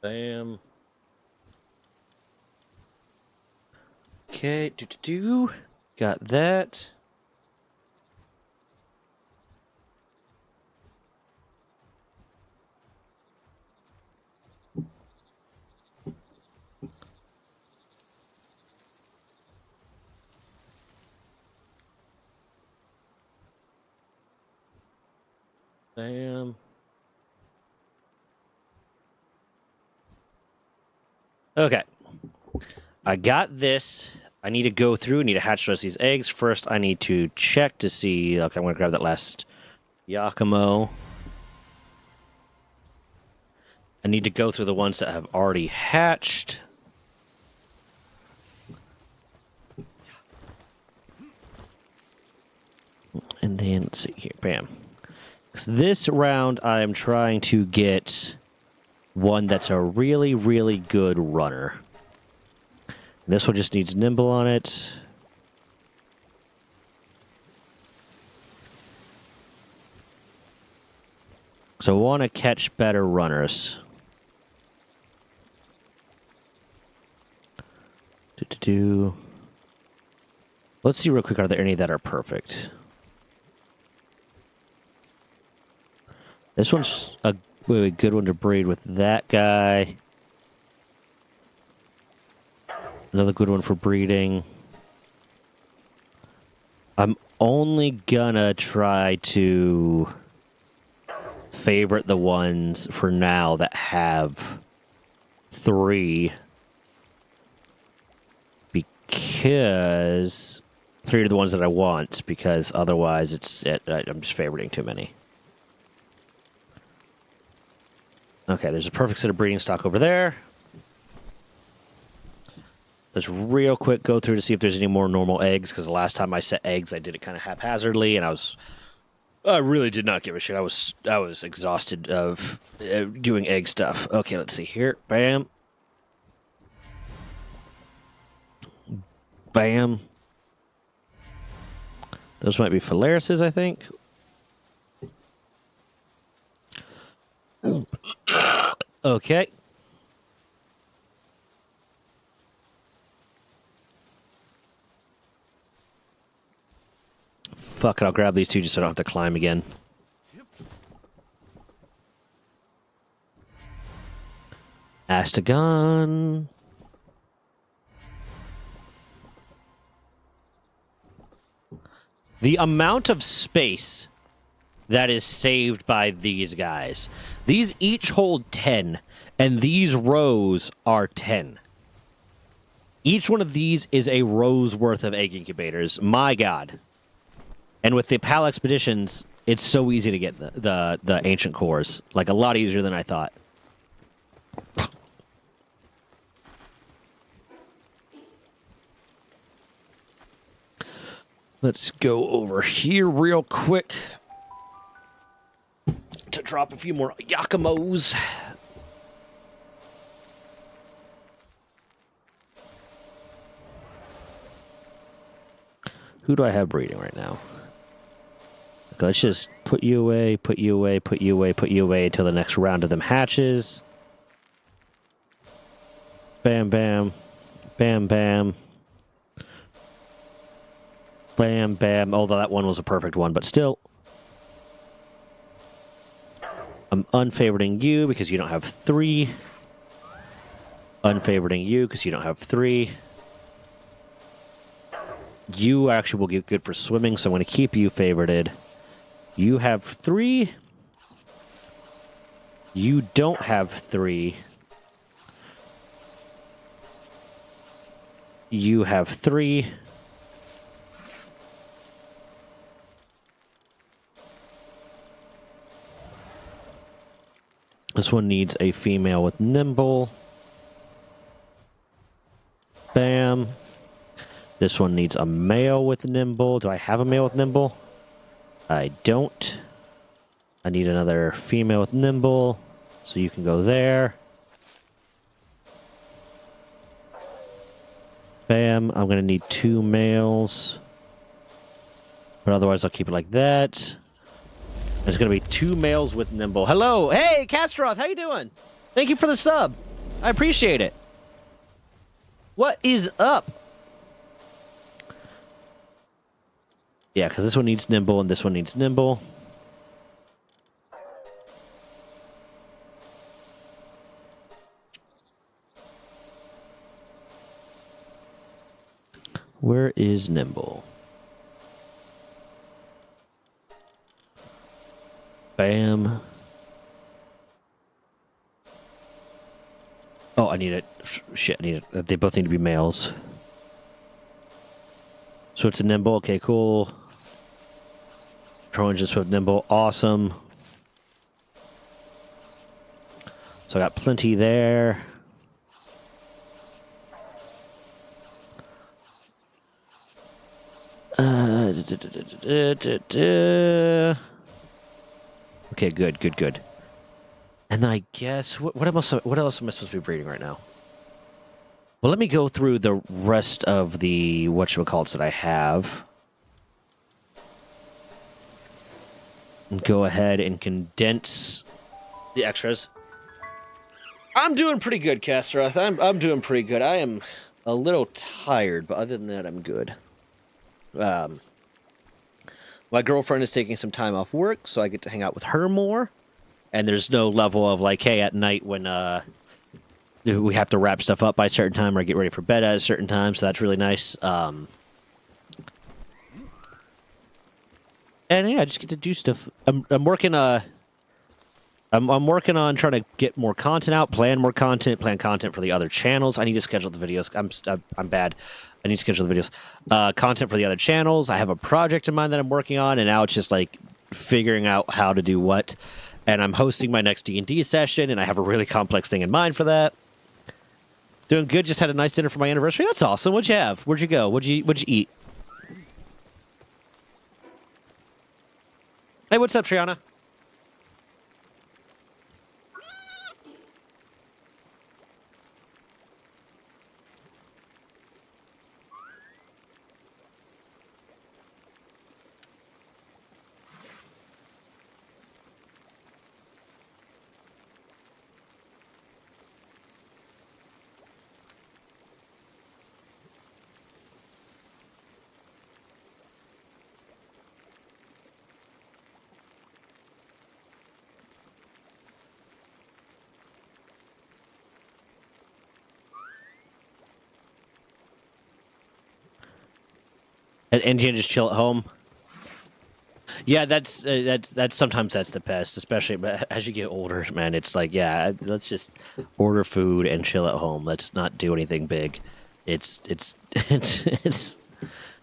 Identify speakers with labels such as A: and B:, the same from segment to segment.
A: Bam. Okay, got that. Bam. Okay. I got this. I need to go through, need to hatch the rest of these eggs. First, I need to check to see. Okay, I'm going to grab that last Yakimo. I need to go through the ones that have already hatched. And then, let's see here. Bam. So this round, I am trying to get one that's a really, really good runner. This one just needs nimble on it. So I want to catch better runners. Let's see real quick, are there any that are perfect? This one's a really good one to breed with that guy. Another good one for breeding. I'm only gonna try to favorite the ones for now that have 3. Because 3 are the ones that I want, because otherwise I'm just favoriting too many. Okay, there's a perfect set of breeding stock over there. Let's real quick go through to see if there's any more normal eggs, because the last time I set eggs, I did it kind of haphazardly, and I really did not give a shit. I was exhausted of doing egg stuff. Okay, let's see here. Bam. Bam. Those might be Phalaris's, I think. Okay. Fuck it, I'll grab these 2 just so I don't have to climb again. Astagon. The amount of space that is saved by these guys. These each hold 10, and these rows are 10. Each one of these is a row's worth of egg incubators. My God. And with the PAL expeditions, it's so easy to get the ancient cores. Like, a lot easier than I thought. Let's go over here real quick to drop a few more Yakimos. Who do I have breeding right now? Okay, let's just put you away, put you away, put you away, put you away until the next round of them hatches. Bam, bam. Bam, bam. Bam, bam. Although that one was a perfect one, but still. I'm unfavoriting you because you don't have 3. Unfavoriting you because you don't have 3. You actually will get good for swimming, so I'm going to keep you favorited. You have 3. You don't have 3. You have 3. This one needs a female with nimble. Bam. This one needs a male with nimble. Do I have a male with nimble? I don't. I need another female with nimble, so you can go there. Bam. I'm going to need 2 males. But otherwise, I'll keep it like that. There's going to be 2 males with nimble. Hello! Hey, Castroth! How you doing? Thank you for the sub! I appreciate it. What is up? Yeah, because this one needs nimble and this one needs nimble. Where is nimble? Bam. Oh, I need it. Shit, I need it. They both need to be males. So it's a nimble. Okay, cool. Trojan just with nimble. Awesome. So I got plenty there. Okay, good. And then I guess what else am I supposed to be breeding right now? Well, let me go through the rest of the whatchamacallits that I have. And go ahead and condense the extras. I'm doing pretty good, Kastrath. I'm doing pretty good. I am a little tired, but other than that, I'm good. My girlfriend is taking some time off work, so I get to hang out with her more. And there's no level of like, hey, at night when we have to wrap stuff up by a certain time or get ready for bed at a certain time, so that's really nice. And yeah, I just get to do stuff. I'm working I'm working on trying to get more content out, plan content for the other channels. I need to schedule the videos. I'm bad. I need to schedule the videos. Content for the other channels. I have a project in mind that I'm working on, and now it's just like figuring out how to do what. And I'm hosting my next D&D session, and I have a really complex thing in mind for that. Doing good. Just had a nice dinner for my anniversary. That's awesome. What'd you have? Where'd you go? What'd you eat? Hey, what's up, Triana? And you just chill at home. Yeah, that's sometimes that's the best, especially but as you get older, man. It's like, yeah, let's just order food and chill at home. Let's not do anything big. It's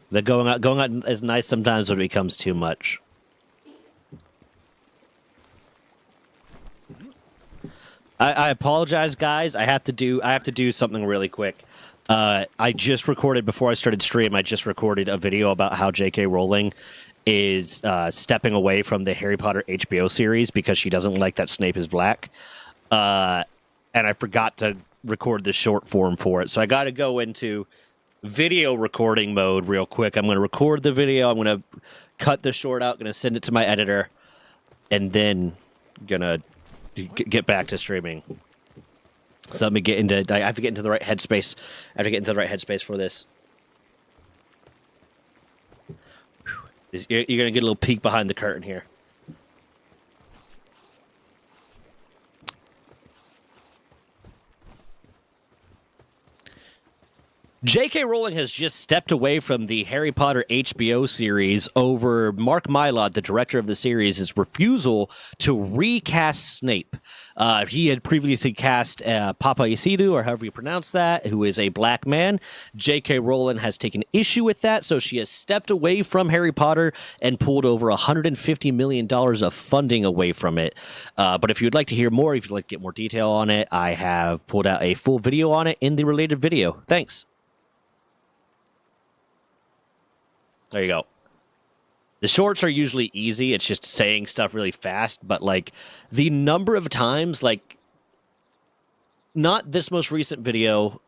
A: the going out is nice sometimes, but it becomes too much. I apologize, guys. I have to do something really quick. I just recorded before I started stream. I just recorded a video about how J.K. Rowling is stepping away from the Harry Potter HBO series because she doesn't like that Snape is black. And I forgot to record the short form for it, so I got to go into video recording mode real quick. I'm going to record the video. I'm going to cut the short out. Going to send it to my editor, and then gonna get back to streaming. So let me get into. I have to get into the right headspace. I have to get into the right headspace for this. You're gonna get a little peek behind the curtain here. J.K. Rowling has just stepped away from the Harry Potter HBO series over Mark Mylod, the director of the series' refusal to recast Snape. He had previously cast Papayisidou, or however you pronounce that, who is a black man. J.K. Rowling has taken issue with that, so she has stepped away from Harry Potter and pulled over $150 million of funding away from it. But if you'd like to hear more, if you'd like to get more detail on it, I have pulled out a full video on it in the related video. Thanks. There you go. The shorts are usually easy. It's just saying stuff really fast. But, like, the number of times, like, not this most recent video,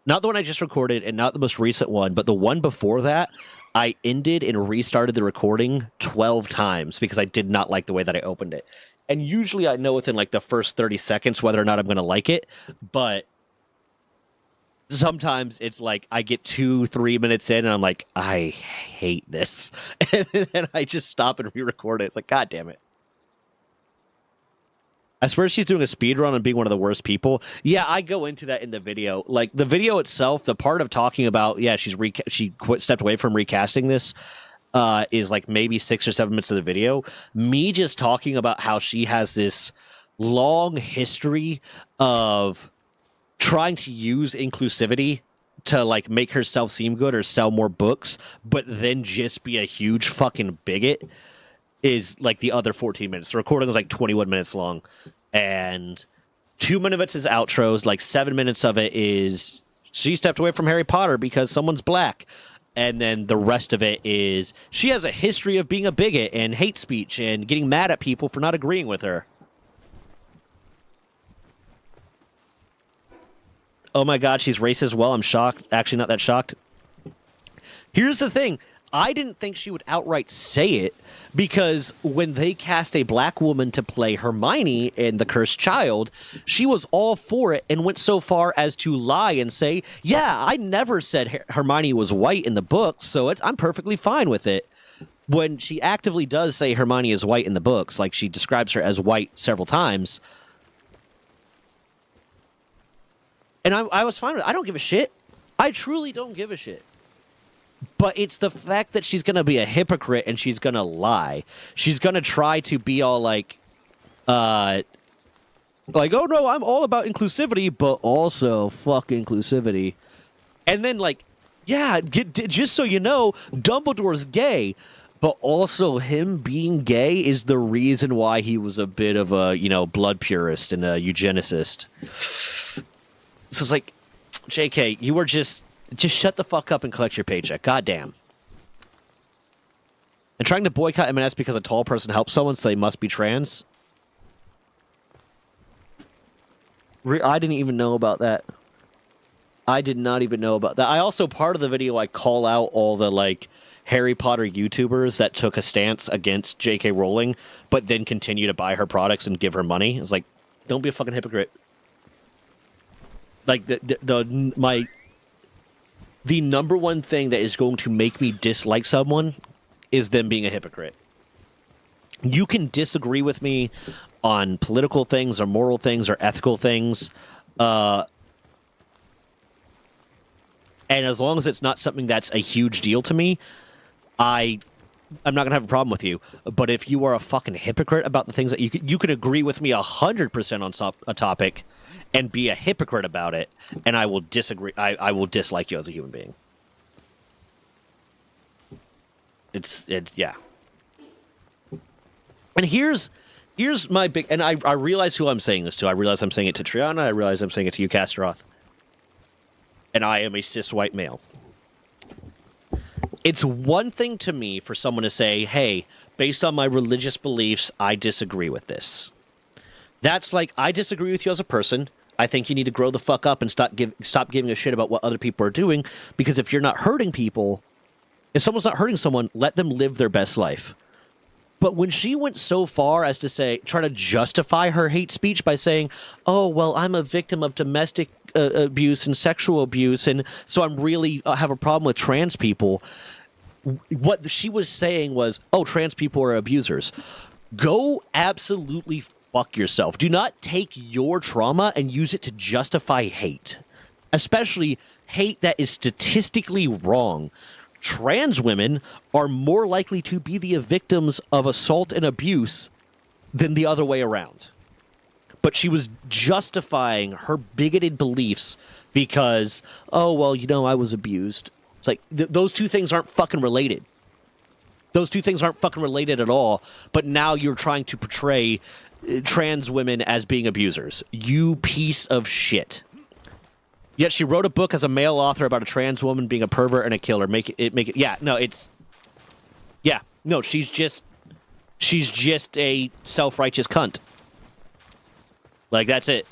A: not the one I just recorded, and not the most recent one, but the one before that, I ended and restarted the recording 12 times because I did not like the way that I opened it. And usually I know within like the first 30 seconds whether or not I'm going to like it, but sometimes it's like I get 2-3 minutes in and I'm like, I hate this. And then I just stop and re-record it. It's like, God damn it. I swear she's doing a speed run and being one of the worst people. Yeah, I go into that in the video. Like the video itself, the part of talking about, yeah, she stepped away from recasting this, is like maybe 6 or 7 minutes of the video. Me just talking about how she has this long history of trying to use inclusivity to like make herself seem good or sell more books, but then just be a huge fucking bigot is like the other 14 minutes. The recording was like 21 minutes long, and 2 minutes of it is outros. Like 7 minutes of it is she stepped away from Harry Potter because someone's black. And then the rest of it is she has a history of being a bigot and hate speech and getting mad at people for not agreeing with her. Oh my God, she's racist. Well, I'm shocked. Actually, not that shocked. Here's the thing. I didn't think she would outright say it because when they cast a black woman to play Hermione in The Cursed Child, she was all for it and went so far as to lie and say, yeah, I never said Hermione was white in the book, so I'm perfectly fine with it. When she actively does say Hermione is white in the books, like she describes her as white several times. And I was fine with it. I don't give a shit. I truly don't give a shit. But it's the fact that she's going to be a hypocrite and she's going to lie. She's going to try to be all like, oh no, I'm all about inclusivity, but also fuck inclusivity. And then like, yeah, just so you know, Dumbledore's gay, but also him being gay is the reason why he was a bit of a, blood purist and a eugenicist. So it's like, JK, you were just shut the fuck up and collect your paycheck. Goddamn. And trying to boycott M&S because a tall person helps someone, so they must be trans. I didn't even know about that. I did not even know about that. I also, part of the video, I call out all the, like, Harry Potter YouTubers that took a stance against J.K. Rowling, but then continue to buy her products and give her money. It's like, don't be a fucking hypocrite. Like, the number one thing that is going to make me dislike someone is them being a hypocrite. You can disagree with me on political things or moral things or ethical things, and as long as it's not something that's a huge deal to me, I'm not going to have a problem with you. But if you are a fucking hypocrite about the things that you could agree with me 100% on a topic and be a hypocrite about it, and I will disagree. I will dislike you as a human being. It's yeah. And here's my big, and I realize who I'm saying this to. I realize I'm saying it to Triana. I realize I'm saying it to you, Kasteroth. And I am a cis white male. It's one thing to me for someone to say, hey, based on my religious beliefs, I disagree with this. That's like, I disagree with you as a person. I think you need to grow the fuck up and stop giving a shit about what other people are doing, because if you're not hurting people, if someone's not hurting someone, let them live their best life. But when she went so far as to say, try to justify her hate speech by saying, oh, well, I'm a victim of domestic abuse and sexual abuse, and so I'm really have a problem with trans people. What she was saying was, oh, trans people are abusers. Go absolutely fuck yourself. Do not take your trauma and use it to justify hate, especially hate that is statistically wrong. Trans women are more likely to be the victims of assault and abuse than the other way around. But she was justifying her bigoted beliefs because, oh, well, I was abused. It's like, those two things aren't fucking related. Those two things aren't fucking related at all. But now you're trying to portray trans women as being abusers. You piece of shit. Yet she wrote a book as a male author about a trans woman being a pervert and a killer. She's just a self-righteous cunt. Like, that's it.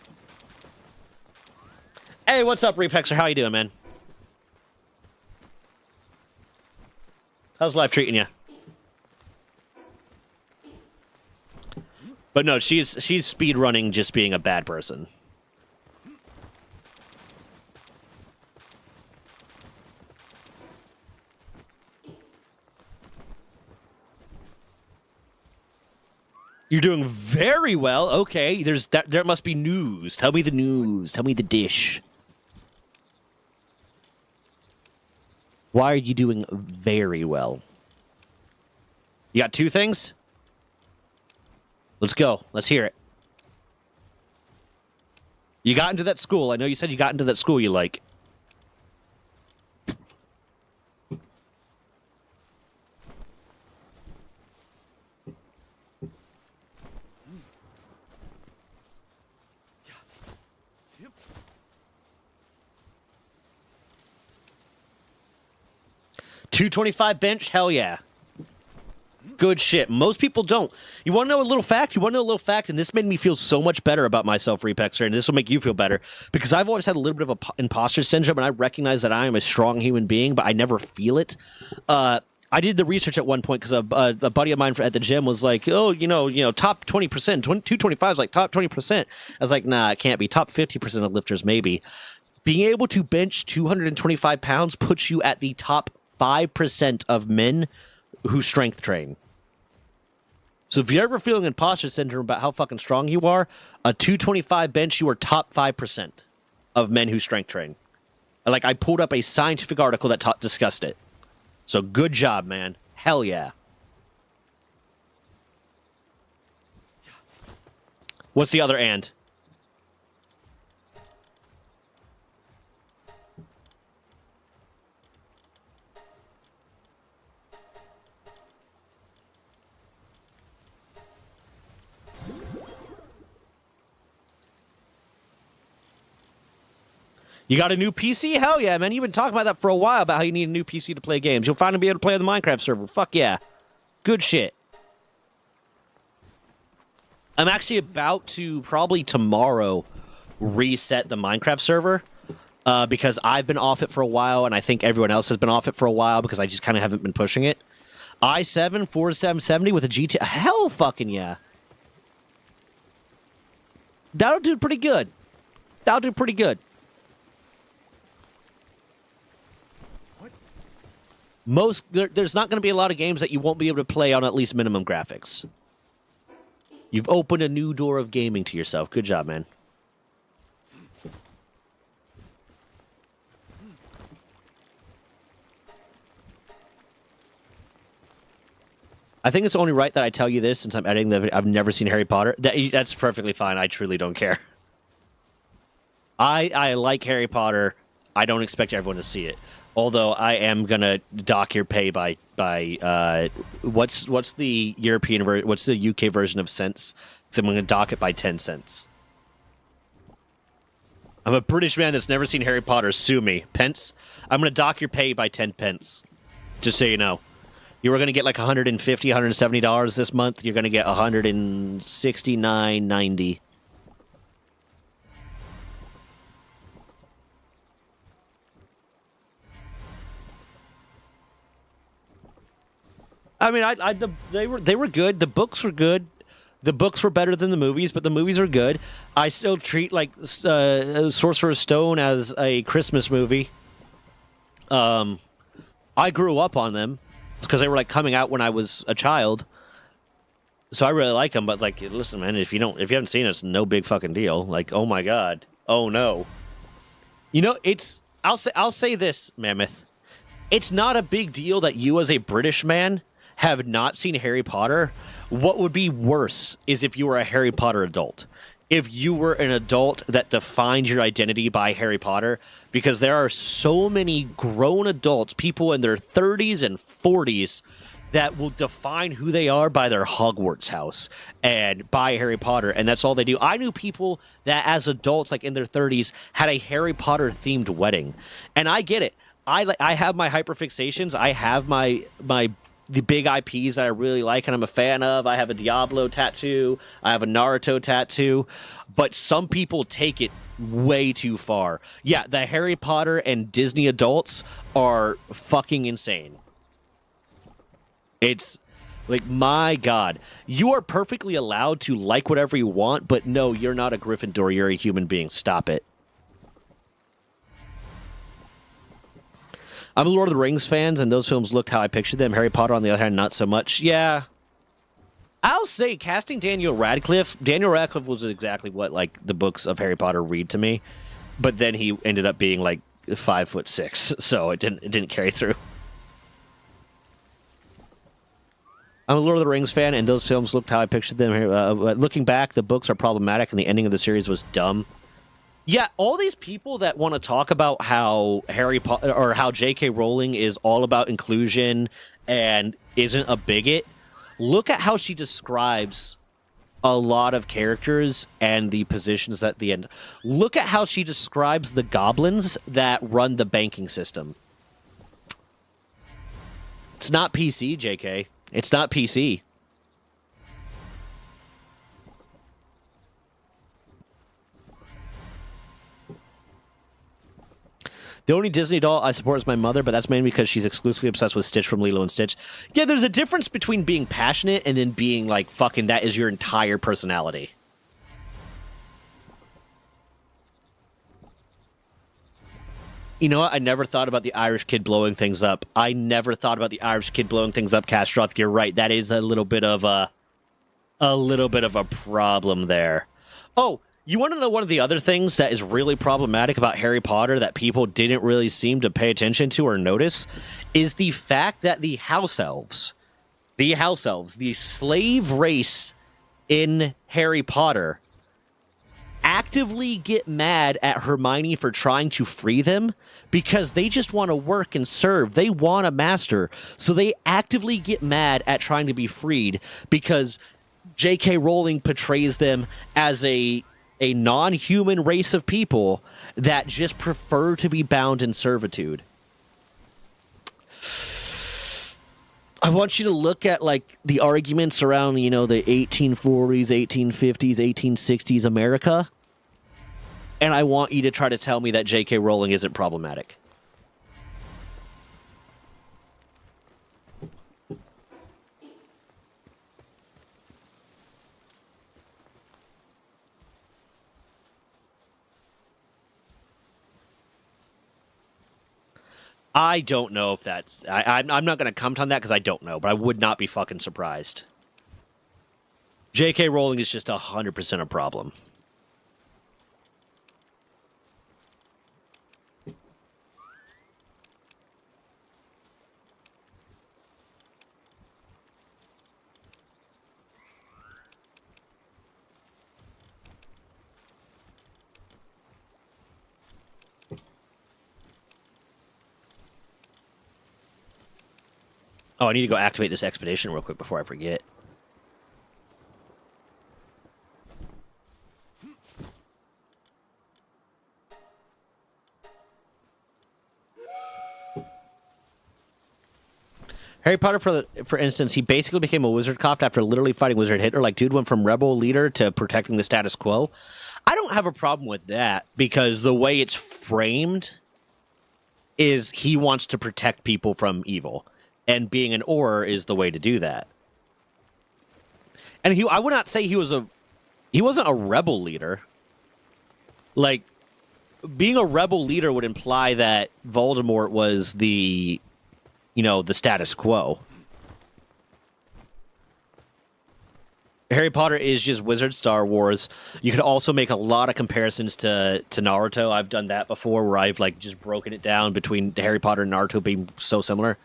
A: Hey, what's up, Repexer? How you doing, man? How's life treating you? But no, she's speed running just being a bad person. You're doing very well. Okay, there must be news. Tell me the news. Tell me the dish. Why are you doing very well? You got 2 things? Let's go. Let's hear it. You got into that school. I know you said you got into that school you like. $225 bench? Hell yeah. Good shit. Most people don't. You want to know a little fact? And this made me feel so much better about myself, Repexer, and this will make you feel better, because I've always had a little bit of imposter syndrome, and I recognize that I am a strong human being, but I never feel it. I did the research at one point because a buddy of mine at the gym was like, oh, you know, top 20%, 225 is like top 20%. I was like, nah, it can't be. Top 50% of lifters, maybe. Being able to bench 225 pounds puts you at the top 5% of men who strength train. So if you're ever feeling imposter syndrome about how fucking strong you are, a 225 bench, you are top 5% of men who strength train. Like, I pulled up a scientific article that discussed it. So good job, man. Hell yeah. What's the other and? You got a new PC? Hell yeah, man. You've been talking about that for a while, about how you need a new PC to play games. You'll finally be able to play on the Minecraft server. Fuck yeah. Good shit. I'm actually about to, probably tomorrow, reset the Minecraft server. Because I've been off it for a while, and I think everyone else has been off it for a while, because I just kind of haven't been pushing it. i7 4770 with a GT. Hell fucking yeah. That'll do pretty good. That'll do pretty good. There's not going to be a lot of games that you won't be able to play on at least minimum graphics. You've opened a new door of gaming to yourself. Good job, man. I think it's only right that I tell you this, since I'm editing the video. I've never seen Harry Potter. That's perfectly fine. I truly don't care. I like Harry Potter. I don't expect everyone to see it. Although I am gonna dock your pay by what's the European version? What's the UK version of cents? So I'm gonna dock it by 10 cents. I'm a British man that's never seen Harry Potter. Sue me, pence. I'm gonna dock your pay by 10 pence. Just so you know, you were gonna get like $150, $170 this month. You're gonna get $169.90. I mean, they were good. The books were good. The books were better than the movies, but the movies are good. I still treat like Sorcerer's Stone as a Christmas movie. I grew up on them because they were like coming out when I was a child, so I really like them. But like, listen, man, if you haven't seen it, it's no big fucking deal. Like, oh my god, oh no, you know, I'll say this, Mammoth. It's not a big deal that you, as a British man, have not seen Harry Potter. What would be worse is if you were a Harry Potter adult. If you were an adult that defined your identity by Harry Potter, because there are so many grown adults, people in their 30s and 40s, that will define who they are by their Hogwarts house and by Harry Potter, and that's all they do. I knew people that as adults, like in their 30s, had a Harry Potter themed wedding. And I get it. I have my hyperfixations. I have the big IPs that I really like and I'm a fan of. I have a Diablo tattoo. I have a Naruto tattoo. But some people take it way too far. Yeah, the Harry Potter and Disney adults are fucking insane. Like, my God. You are perfectly allowed to like whatever you want, but no, you're not a Gryffindor. You're a human being. Stop it. I'm a Lord of the Rings fans, and those films looked how I pictured them. Harry Potter, on the other hand, not so much. Yeah. I'll say, casting Daniel Radcliffe was exactly what, like, the books of Harry Potter read to me. But then he ended up being, like, 5'6", so it didn't carry through. I'm a Lord of the Rings fan, and those films looked how I pictured them. Looking back, the books are problematic, and the ending of the series was dumb. Yeah, all these people that want to talk about how Harry Potter or how J.K. Rowling is all about inclusion and isn't a bigot, look at how she describes a lot of characters and the positions at the end. Look at how she describes the goblins that run the banking system. It's not PC, JK. It's not PC. The only Disney doll I support is my mother, but that's mainly because she's exclusively obsessed with Stitch from Lilo and Stitch. Yeah, there's a difference between being passionate and then being like, fucking, that is your entire personality. You know what? I never thought about the Irish kid blowing things up. I never thought about the Irish kid blowing things up, Castroth. You're right. That is a little bit of a problem there. Oh, you want to know one of the other things that is really problematic about Harry Potter that people didn't really seem to pay attention to or notice is the fact that the house elves, the slave race in Harry Potter, actively get mad at Hermione for trying to free them because they just want to work and serve. They want a master. So they actively get mad at trying to be freed because J.K. Rowling portrays them as a non-human race of people that just prefer to be bound in servitude. I want you to look at, like, the arguments around, you know, the 1840s, 1850s, 1860s America, and I want you to try to tell me that J.K. Rowling isn't problematic. I don't know if that's... I'm not going to comment on that because I don't know, but I would not be fucking surprised. J.K. Rowling is just 100% a problem. Oh, I need to go activate this expedition real quick before I forget. Harry Potter, for instance, he basically became a wizard copped after literally fighting Wizard Hitler. Like, dude went from rebel leader to protecting the status quo. I don't have a problem with that because the way it's framed is he wants to protect people from evil. And being an Auror is the way to do that. And I would not say he wasn't a rebel leader. Like, being a rebel leader would imply that Voldemort was the status quo. Harry Potter is just Wizard Star Wars. You could also make a lot of comparisons to Naruto. I've done that before where I've like just broken it down between Harry Potter and Naruto being so similar.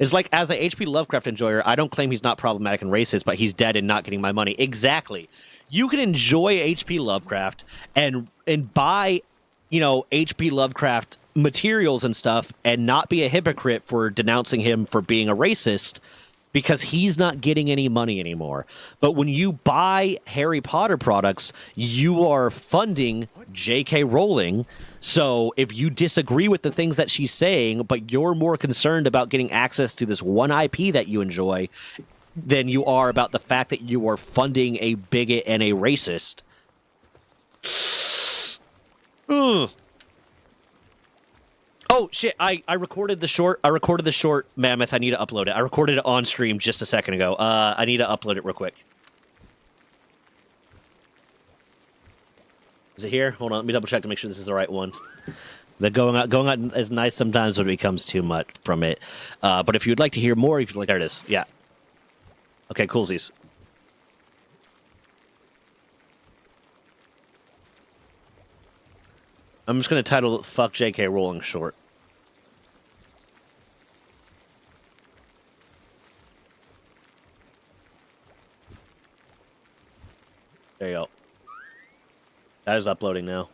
A: It's like, as a H.P. Lovecraft enjoyer, I don't claim he's not problematic and racist, but he's dead and not getting my money. Exactly. You can enjoy H.P. Lovecraft and buy, H.P. Lovecraft materials and stuff and not be a hypocrite for denouncing him for being a racist because he's not getting any money anymore. But when you buy Harry Potter products, you are funding J.K. Rowling. So if you disagree with the things that she's saying, but you're more concerned about getting access to this one IP that you enjoy than you are about the fact that you are funding a bigot and a racist. Oh, Oh shit! I recorded the short. I recorded the short, Mammoth. I need to upload it. I recorded it on stream just a second ago. I need to upload it real quick. Is it here? Hold on. Let me double check to make sure this is the right one. The going out is nice sometimes when it becomes too much from it. But if you'd like to hear more, if you'd like, there it is. Yeah. Okay, coolsies. I'm just going to title it Fuck J.K. Rowling short. There you go. That is uploading now.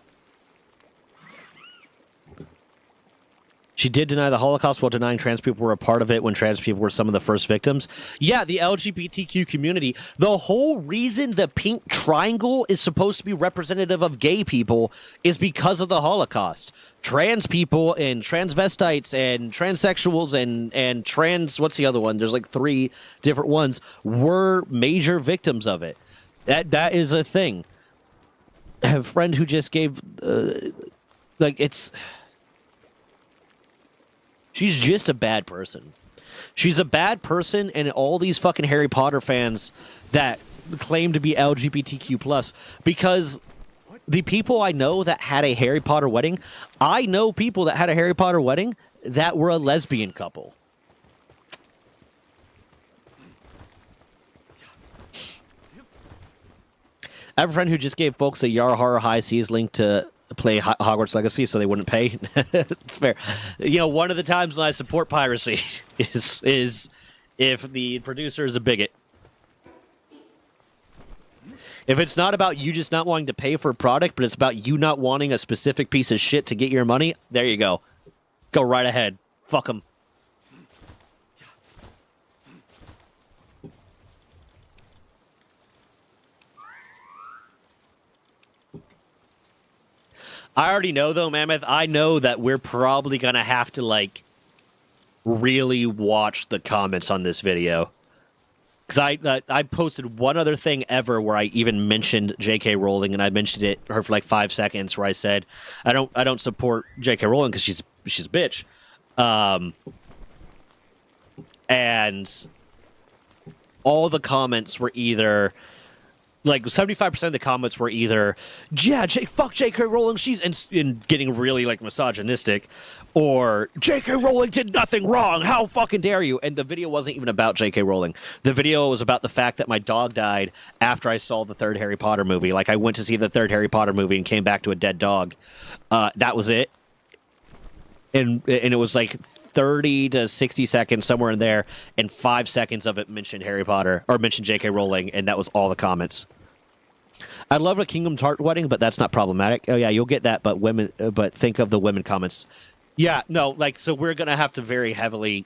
A: She did deny the Holocaust while denying trans people were a part of it when trans people were some of the first victims. Yeah, the LGBTQ community. The whole reason the pink triangle is supposed to be representative of gay people is because of the Holocaust. Trans people and transvestites and transsexuals and trans... What's the other one? There's like 3 different ones. Were major victims of it. That is a thing. I have a friend who just gave... it's... She's just a bad person. She's a bad person, and all these fucking Harry Potter fans that claim to be LGBTQ+, because the people I know that had a Harry Potter wedding, I know people that had a Harry Potter wedding that were a lesbian couple. I have a friend who just gave folks a Yar Horror High Seas link to play Hogwarts Legacy so they wouldn't pay. Fair. You know, one of the times when I support piracy is if the producer is a bigot. If it's not about you just not wanting to pay for a product, but it's about you not wanting a specific piece of shit to get your money, there you go. Go right ahead. Fuck them. I already know, though, Mammoth, I know that we're probably going to have to, like, really watch the comments on this video. Because I posted one other thing ever where I even mentioned J.K. Rowling, and I mentioned it her for, like, 5 seconds, where I said, I don't support J.K. Rowling because she's a bitch. And all the comments were either... Like, 75% of the comments were either, yeah, fuck J.K. Rowling, she's in getting really, like, misogynistic, or J.K. Rowling did nothing wrong, how fucking dare you? And the video wasn't even about J.K. Rowling. The video was about the fact that my dog died after I saw the 3rd Harry Potter movie. Like, I went to see the 3rd Harry Potter movie and came back to a dead dog. That was it. And it was, like, 30 to 60 seconds, somewhere in there, and 5 seconds of it mentioned Harry Potter, or mentioned J.K. Rowling, and that was all the comments. I'd love a Kingdom Hearts wedding, but that's not problematic. Oh yeah, you'll get that, but women. But think of the women comments. Yeah, no, like, so we're gonna have to very heavily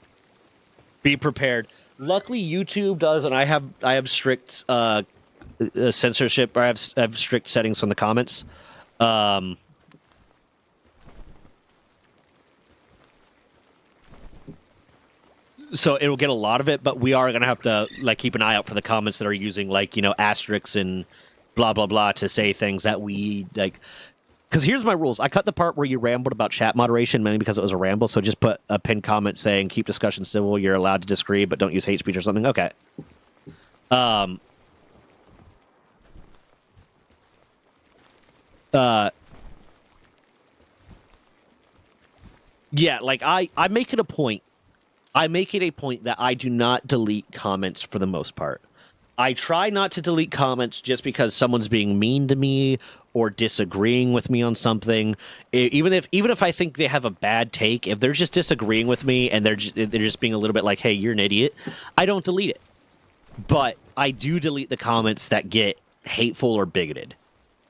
A: be prepared. Luckily, YouTube does, and I have strict censorship, or I have strict settings on the comments. So it'll get a lot of it, but we are gonna have to, like, keep an eye out for the comments that are using, like, you know, asterisks and blah blah blah to say things that we like. Because here's my rules: I cut the part where you rambled about chat moderation mainly because it was a ramble. So just put a pinned comment saying "keep discussion civil." You're allowed to disagree, but don't use hate speech or something. Okay. Yeah, like I make it a point. I make it a point that I do not delete comments for the most part. I try not to delete comments just because someone's being mean to me or disagreeing with me on something. Even if I think they have a bad take, if they're just disagreeing with me and they're just being a little bit like, "Hey, you're an idiot," I don't delete it. But I do delete the comments that get hateful or bigoted.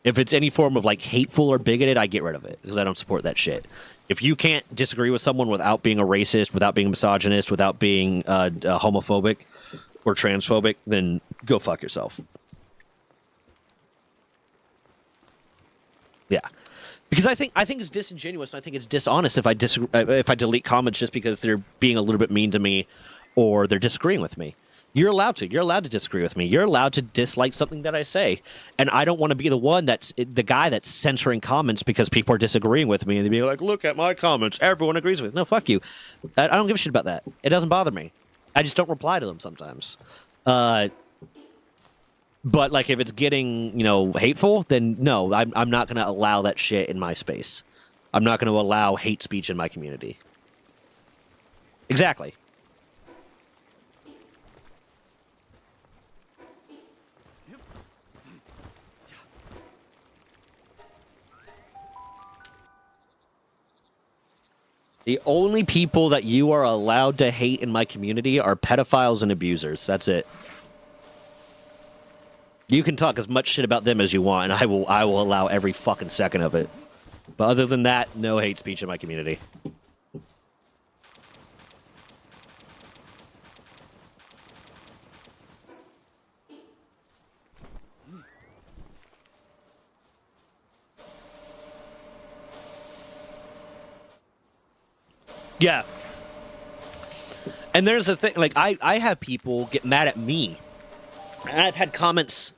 A: If it's any form of, like, hateful or bigoted, I get rid of it because I don't support that shit. If you can't disagree with someone without being a racist, without being a misogynist, without being homophobic or transphobic, then go fuck yourself. Yeah, because I think it's disingenuous. And I think it's dishonest if I delete comments just because they're being a little bit mean to me or they're disagreeing with me. You're allowed to. You're allowed to disagree with me. You're allowed to dislike something that I say. And I don't want to be the one that's the guy that's censoring comments because people are disagreeing with me and they be like, look at my comments. Everyone agrees with. No, fuck you. I don't give a shit about that. It doesn't bother me. I just don't reply to them sometimes. But like if it's getting, hateful, then no, I'm not going to allow that shit in my space. I'm not going to allow hate speech in my community. Exactly. The only people that you are allowed to hate in my community are pedophiles and abusers. That's it. You can talk as much shit about them as you want, and I will allow every fucking second of it. But other than that, no hate speech in my community. Yeah. And there's a thing, like, I have people get mad at me. And I've had comments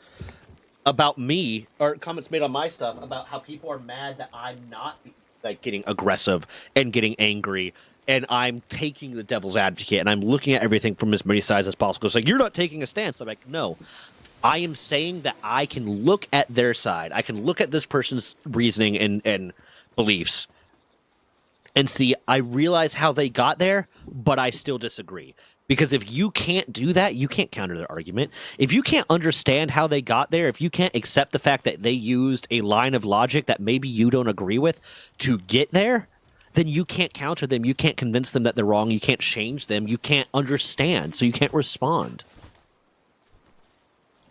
A: about me, or comments made on my stuff, about how people are mad that I'm not, like, getting aggressive and getting angry. And I'm taking the devil's advocate, and I'm looking at everything from as many sides as possible. It's like, you're not taking a stance. I'm like, no. I am saying that I can look at their side. I can look at this person's reasoning and beliefs. And see, I realize how they got there, but I still disagree. Because if you can't do that, you can't counter their argument. If you can't understand how they got there, if you can't accept the fact that they used a line of logic that maybe you don't agree with to get there, then you can't counter them. You can't convince them that they're wrong. You can't change them. You can't understand, so you can't respond.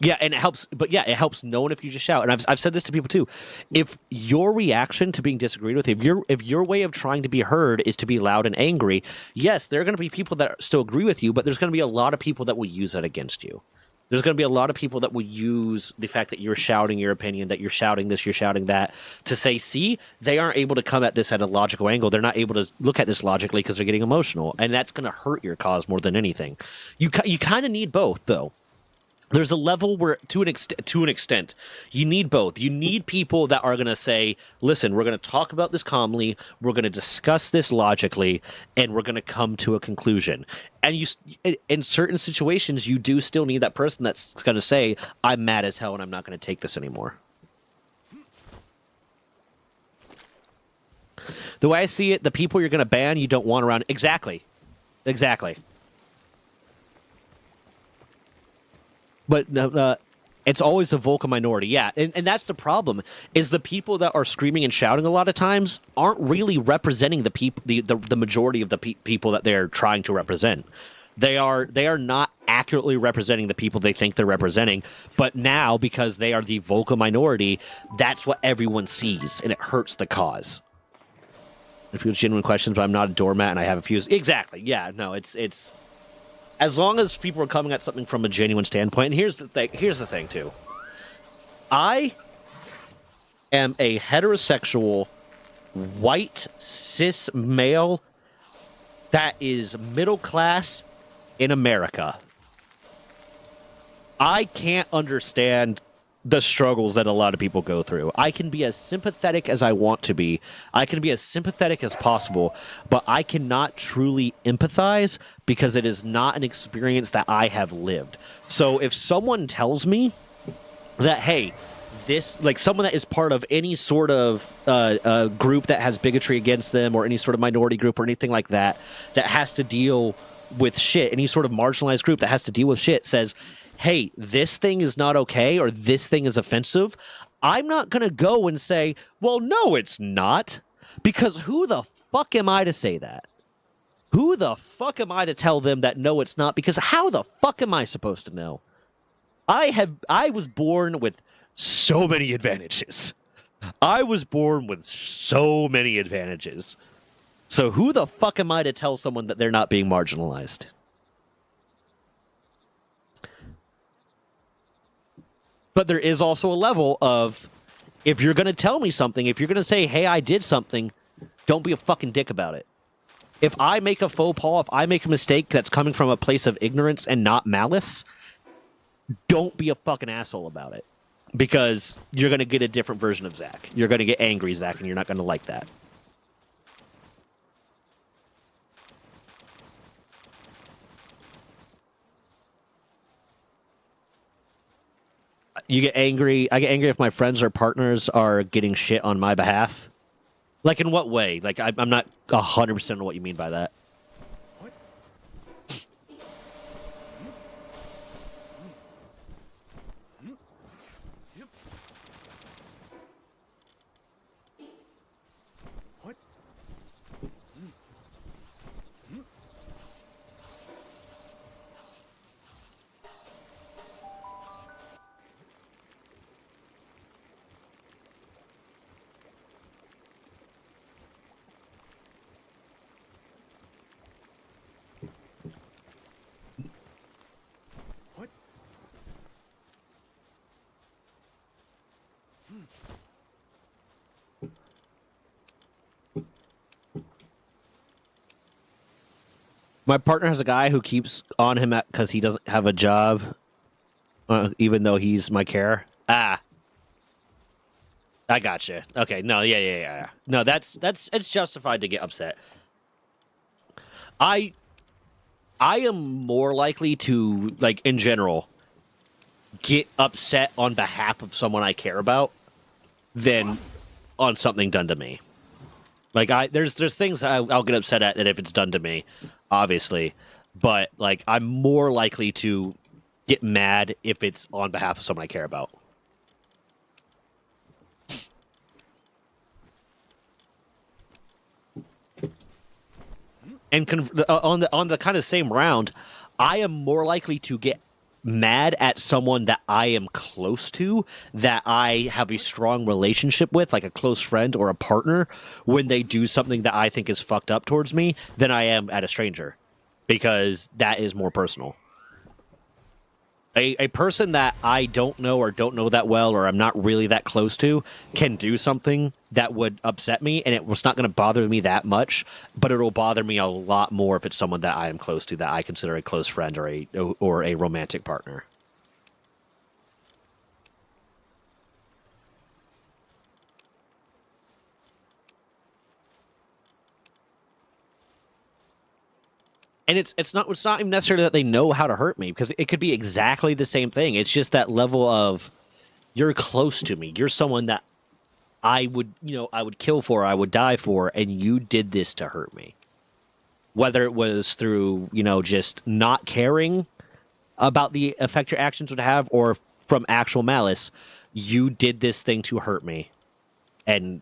A: Yeah, and it helps, but yeah, it helps knowing if you just shout. And I've said this to people too. If your reaction to being disagreed with, if your way of trying to be heard is to be loud and angry, yes, there are going to be people that still agree with you, but there's going to be a lot of people that will use that against you. There's going to be a lot of people that will use the fact that you're shouting your opinion, that you're shouting this, you're shouting that, to say, see, they aren't able to come at this at a logical angle. They're not able to look at this logically because they're getting emotional, and that's going to hurt your cause more than anything. You kind of need both, though. There's a level where, to an extent, you need both. You need people that are going to say, listen, we're going to talk about this calmly, we're going to discuss this logically, and we're going to come to a conclusion. And in certain situations, you do still need that person that's going to say, I'm mad as hell and I'm not going to take this anymore. The way I see it, the people you're going to ban, you don't want around. Exactly. But it's always the vocal minority, yeah. And that's the problem, is the people that are screaming and shouting a lot of times aren't really representing the majority of the people that they're trying to represent. They are not accurately representing the people they think they're representing, but now, because they are the vocal minority, that's what everyone sees, and it hurts the cause. If you have genuine questions, but I'm not a doormat and I have a few... Exactly, yeah, no, it's... As long as people are coming at something from a genuine standpoint, and here's the thing, too. I am a heterosexual, white, cis male that is middle class in America. I can't understand the struggles that a lot of people go through. I can be as sympathetic as I want to be. I can be as sympathetic as possible, but I cannot truly empathize because it is not an experience that I have lived. So if someone tells me that, hey, this, like, someone that is part of any sort of group that has bigotry against them, or any sort of minority group or anything like that, that has to deal with shit, any sort of marginalized group that has to deal with shit, says, hey, this thing is not okay, or this thing is offensive, I'm not going to go and say, well, no, it's not. Because who the fuck am I to say that? Who the fuck am I to tell them that no, it's not? Because how the fuck am I supposed to know? I was born with so many advantages. I was born with so many advantages. So who the fuck am I to tell someone that they're not being marginalized? But there is also a level of, if you're going to tell me something, if you're going to say, hey, I did something, don't be a fucking dick about it. If I make a faux pas, if I make a mistake that's coming from a place of ignorance and not malice, don't be a fucking asshole about it. Because you're going to get a different version of Zach. You're going to get angry, Zach, and you're not going to like that. You get angry. I get angry if my friends or partners are getting shit on my behalf. Like, in what way? Like, I'm not 100% on what you mean by that. My partner has a guy who keeps on him because he doesn't have a job, even though he's my care. Ah, I gotcha. Okay, no, yeah. No, it's justified to get upset. I am more likely to, like, in general, get upset on behalf of someone I care about than on something done to me. Like, there's things I'll get upset at that if it's done to me, obviously, but like I'm more likely to get mad if it's on behalf of someone I care about. And on the kind of same round, I am more likely to get mad at someone that I am close to, that I have a strong relationship with, like a close friend or a partner, when they do something that I think is fucked up towards me, than I am at a stranger, because that is more personal. A person that I don't know or don't know that well or I'm not really that close to can do something that would upset me, and it's not going to bother me that much, but it'll bother me a lot more if it's someone that I am close to, that I consider a close friend or a romantic partner. And it's not even necessarily that they know how to hurt me, because it could be exactly the same thing. It's just that level of, you're close to me. You're someone that I would kill for, I would die for, and you did this to hurt me. Whether it was through, just not caring about the effect your actions would have, or from actual malice, you did this thing to hurt me, and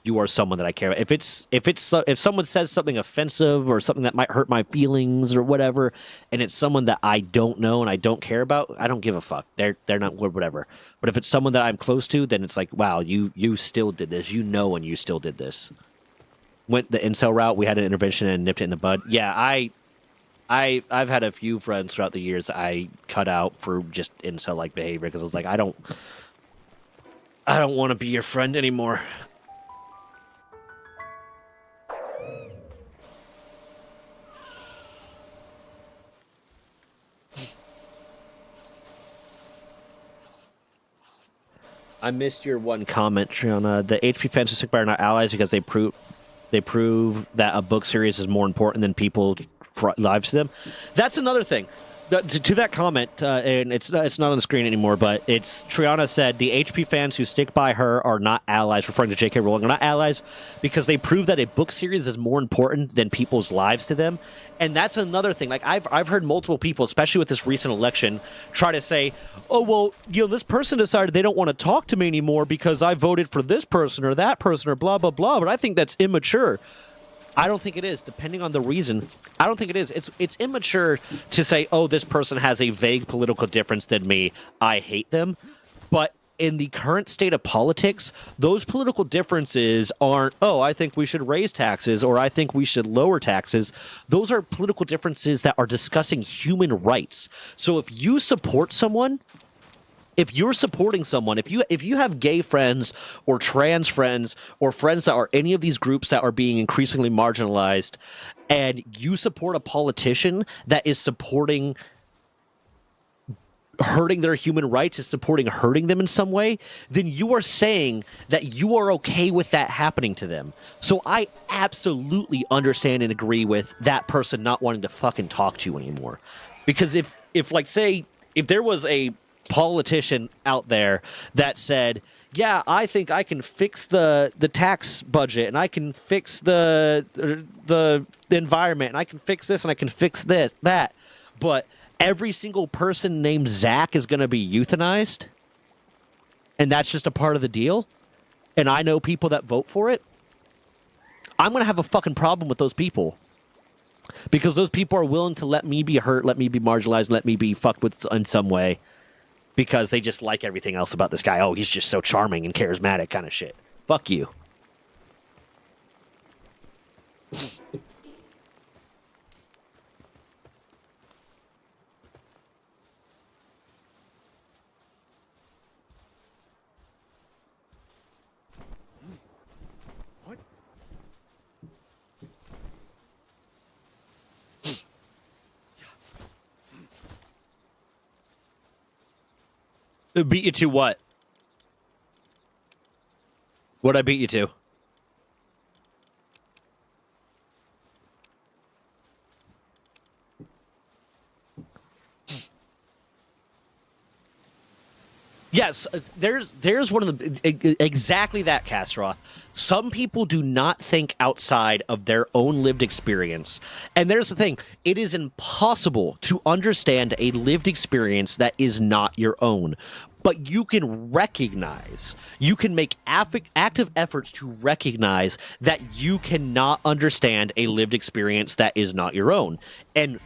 A: you are someone that I care about. If someone says something offensive or something that might hurt my feelings or whatever, and it's someone that I don't know and I don't care about, I don't give a fuck. They're not whatever. But if it's someone that I'm close to, then it's like, wow, you still did this. And you still did this. Went the incel route. We had an intervention and nipped it in the bud. Yeah, I've had a few friends throughout the years that I cut out for just incel-like behavior, because I was like, I don't want to be your friend anymore. I missed your one comment, Triana. The HP fans who stick by are not allies because they prove that a book series is more important than people's lives to them. That's another thing. To that comment, and it's not on the screen anymore, but it's Triana said the HP fans who stick by her are not allies, referring to J.K. Rowling, are not allies because they prove that a book series is more important than people's lives to them. And that's another thing. Like, I've heard multiple people, especially with this recent election, try to say, oh, well, this person decided they don't want to talk to me anymore because I voted for this person or that person or blah, blah, blah. But I think that's immature. I don't think it is, depending on the reason. I don't think it is. It's immature to say, oh, this person has a vague political difference than me, I hate them. But in the current state of politics, those political differences aren't, oh, I think we should raise taxes or I think we should lower taxes. Those are political differences that are discussing human rights. So if you support someone, If you're supporting someone, if you have gay friends or trans friends or friends that are any of these groups that are being increasingly marginalized, and you support a politician that is supporting hurting their human rights, is supporting hurting them in some way, then you are saying that you are okay with that happening to them. So I absolutely understand and agree with that person not wanting to fucking talk to you anymore. Because if like, say, if there was a politician out there that said, yeah, I think I can fix the tax budget, and I can fix the environment, and I can fix this, and I can fix that, but every single person named Zach is going to be euthanized, and that's just a part of the deal, and I know people that vote for it, I'm going to have a fucking problem with those people. Because those people are willing to let me be hurt, let me be marginalized, let me be fucked with in some way. Because they just like everything else about this guy. Oh, he's just so charming and charismatic kind of shit. Fuck you. Beat you to what? What'd I beat you to? Yes, there's one of the exactly that, Castroth. Some people do not think outside of their own lived experience. And there's the thing, it is impossible to understand a lived experience that is not your own. But you can recognize, you can make active efforts to recognize that you cannot understand a lived experience that is not your own. And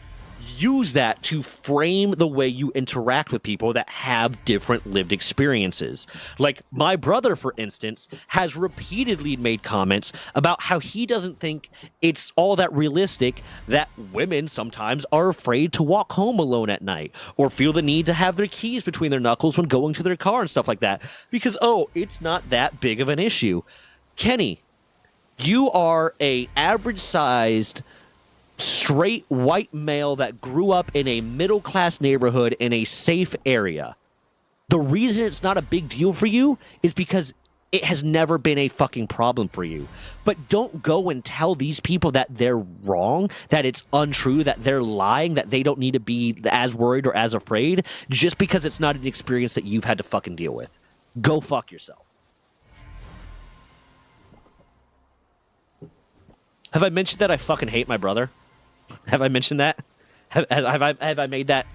A: use that to frame the way you interact with people that have different lived experiences. Like my brother, for instance, has repeatedly made comments about how he doesn't think it's all that realistic that women sometimes are afraid to walk home alone at night or feel the need to have their keys between their knuckles when going to their car and stuff like that because, oh, it's not that big of an issue. Kenny, you are a average-sized straight white male that grew up in a middle-class neighborhood in a safe area. The reason it's not a big deal for you is because it has never been a fucking problem for you. But don't go and tell these people that they're wrong, that it's untrue, that they're lying, that they don't need to be as worried or as afraid just because it's not an experience that you've had to fucking deal with. Go fuck yourself. Have I mentioned that I fucking hate my brother? Have I mentioned that? Have I made that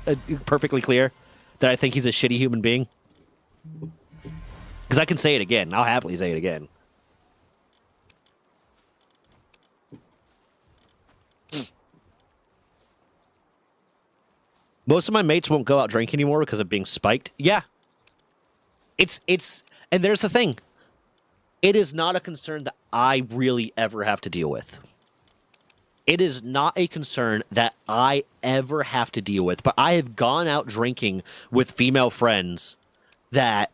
A: perfectly clear? That I think he's a shitty human being? Because I can say it again. I'll happily say it again. Most of my mates won't go out drinking anymore because of being spiked. Yeah. And there's the thing. It is not a concern that I really ever have to deal with. It is not a concern that I ever have to deal with, but I have gone out drinking with female friends that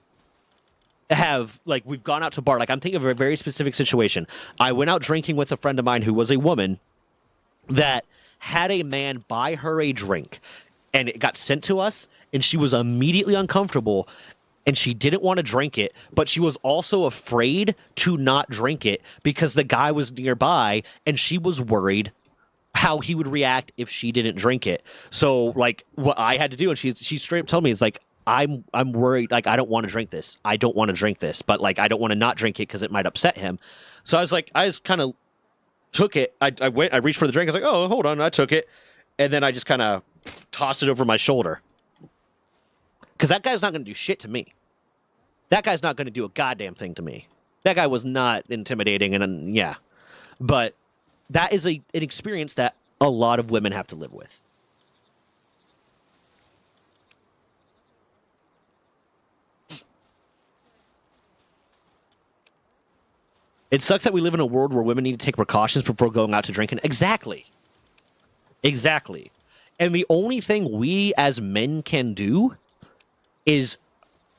A: have, like, we've gone out to bar. Like, I'm thinking of a very specific situation. I went out drinking with a friend of mine who was a woman that had a man buy her a drink, and it got sent to us, and she was immediately uncomfortable, and she didn't want to drink it, but she was also afraid to not drink it because the guy was nearby, and she was worried how he would react if she didn't drink it. So, like, what I had to do, and she straight up told me, is like, I'm worried, like, I don't want to drink this. I don't want to drink this, but, like, I don't want to not drink it because it might upset him. So I was like, I just kind of took it. I reached for the drink. I was like, oh, hold on. I took it. And then I just kind of tossed it over my shoulder. Because that guy's not going to do shit to me. That guy's not going to do a goddamn thing to me. That guy was not intimidating, and yeah. But that is an experience that a lot of women have to live with. It sucks that we live in a world where women need to take precautions before going out to drinking. Exactly. Exactly. And the only thing we as men can do is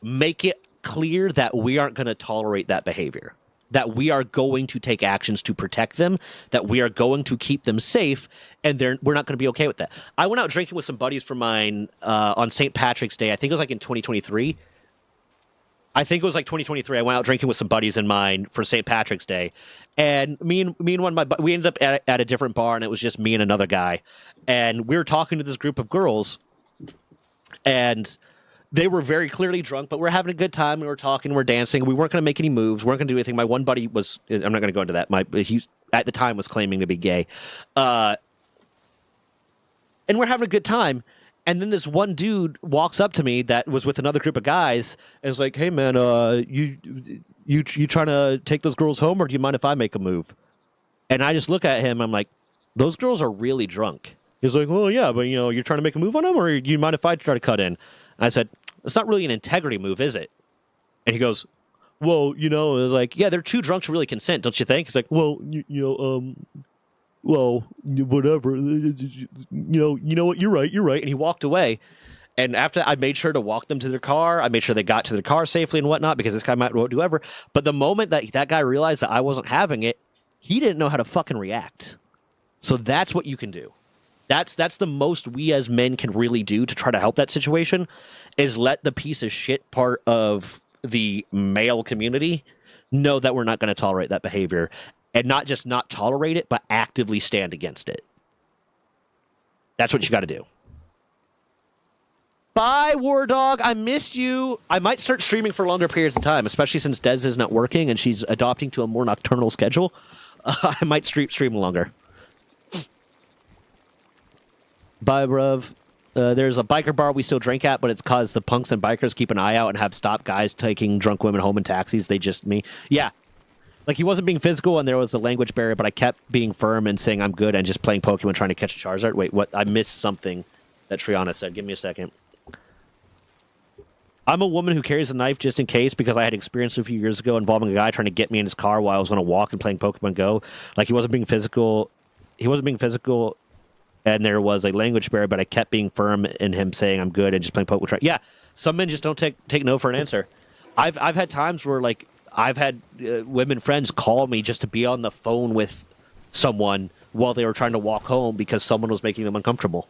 A: make it clear that we aren't going to tolerate that behavior, that we are going to take actions to protect them, that we are going to keep them safe, and we're not going to be okay with that. I went out drinking with some buddies of mine on St. Patrick's Day. I think it was like in 2023. I think it was like 2023. I went out drinking with some buddies of mine for St. Patrick's Day, and me and one of my we ended up at a different bar, and it was just me and another guy, and we were talking to this group of girls, and they were very clearly drunk, but we're having a good time. We were talking, we're dancing. We weren't going to make any moves. We weren't going to do anything. My one buddy was, I'm not going to go into that. He at the time was claiming to be gay. And we're having a good time. And then this one dude walks up to me that was with another group of guys and is like, "Hey man, you trying to take those girls home, or do you mind if I make a move?" And I just look at him. I'm like, "Those girls are really drunk." He's like, "Well, yeah, but you're trying to make a move on them, or do you mind if I try to cut in?" I said, "It's not really an integrity move, is it?" And he goes, "Well, it was like, yeah, they're too drunk to really consent, don't you think?" He's like, "Well, well, whatever. You know what? You're right. And he walked away. And after I made sure to walk them to their car, I made sure they got to their car safely and whatnot, because this guy might do whatever. But the moment that guy realized that I wasn't having it, he didn't know how to fucking react. So that's what you can do. That's the most we as men can really do to try to help that situation, is let the piece of shit part of the male community know that we're not going to tolerate that behavior, and not just not tolerate it, but actively stand against it. That's what you got to do. Bye, War Dog. I miss you. I might start streaming for longer periods of time, especially since Dez is not working and she's adopting to a more nocturnal schedule. I might stream longer. Bye, bruv. There's a biker bar we still drink at, but it's because the punks and bikers keep an eye out and have stopped guys taking drunk women home in taxis. They just me. Yeah. Like, he wasn't being physical and there was a language barrier, but I kept being firm and saying I'm good and just playing Pokemon trying to catch a Charizard. Wait, what? I missed something that Triana said. Give me a second. I'm a woman who carries a knife just in case, because I had experience a few years ago involving a guy trying to get me in his car while I was going to walk and playing Pokemon Go. Like, he wasn't being physical. And there was a language barrier, but I kept being firm in him saying I'm good and just playing Pokemon. Yeah, some men just don't take no for an answer. I've had times where, like, I've had women friends call me just to be on the phone with someone while they were trying to walk home because someone was making them uncomfortable.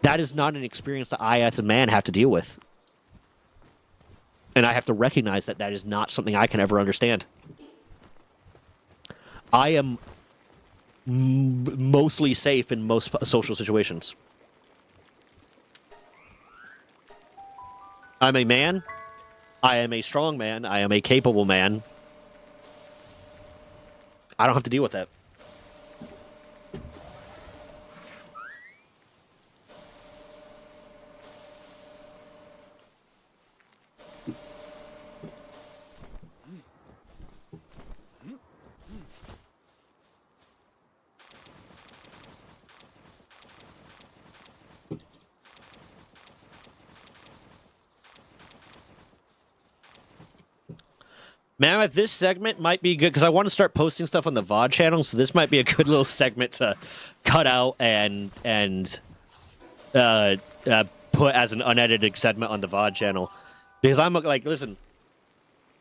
A: That is not an experience that I, as a man, have to deal with. And I have to recognize that that is not something I can ever understand. I am mostly safe in most social situations. I'm a man. I am a strong man. I am a capable man. I don't have to deal with that. Man, this segment might be good because I want to start posting stuff on the VOD channel, so this might be a good little segment to cut out and put as an unedited segment on the VOD channel. Because I'm like, listen,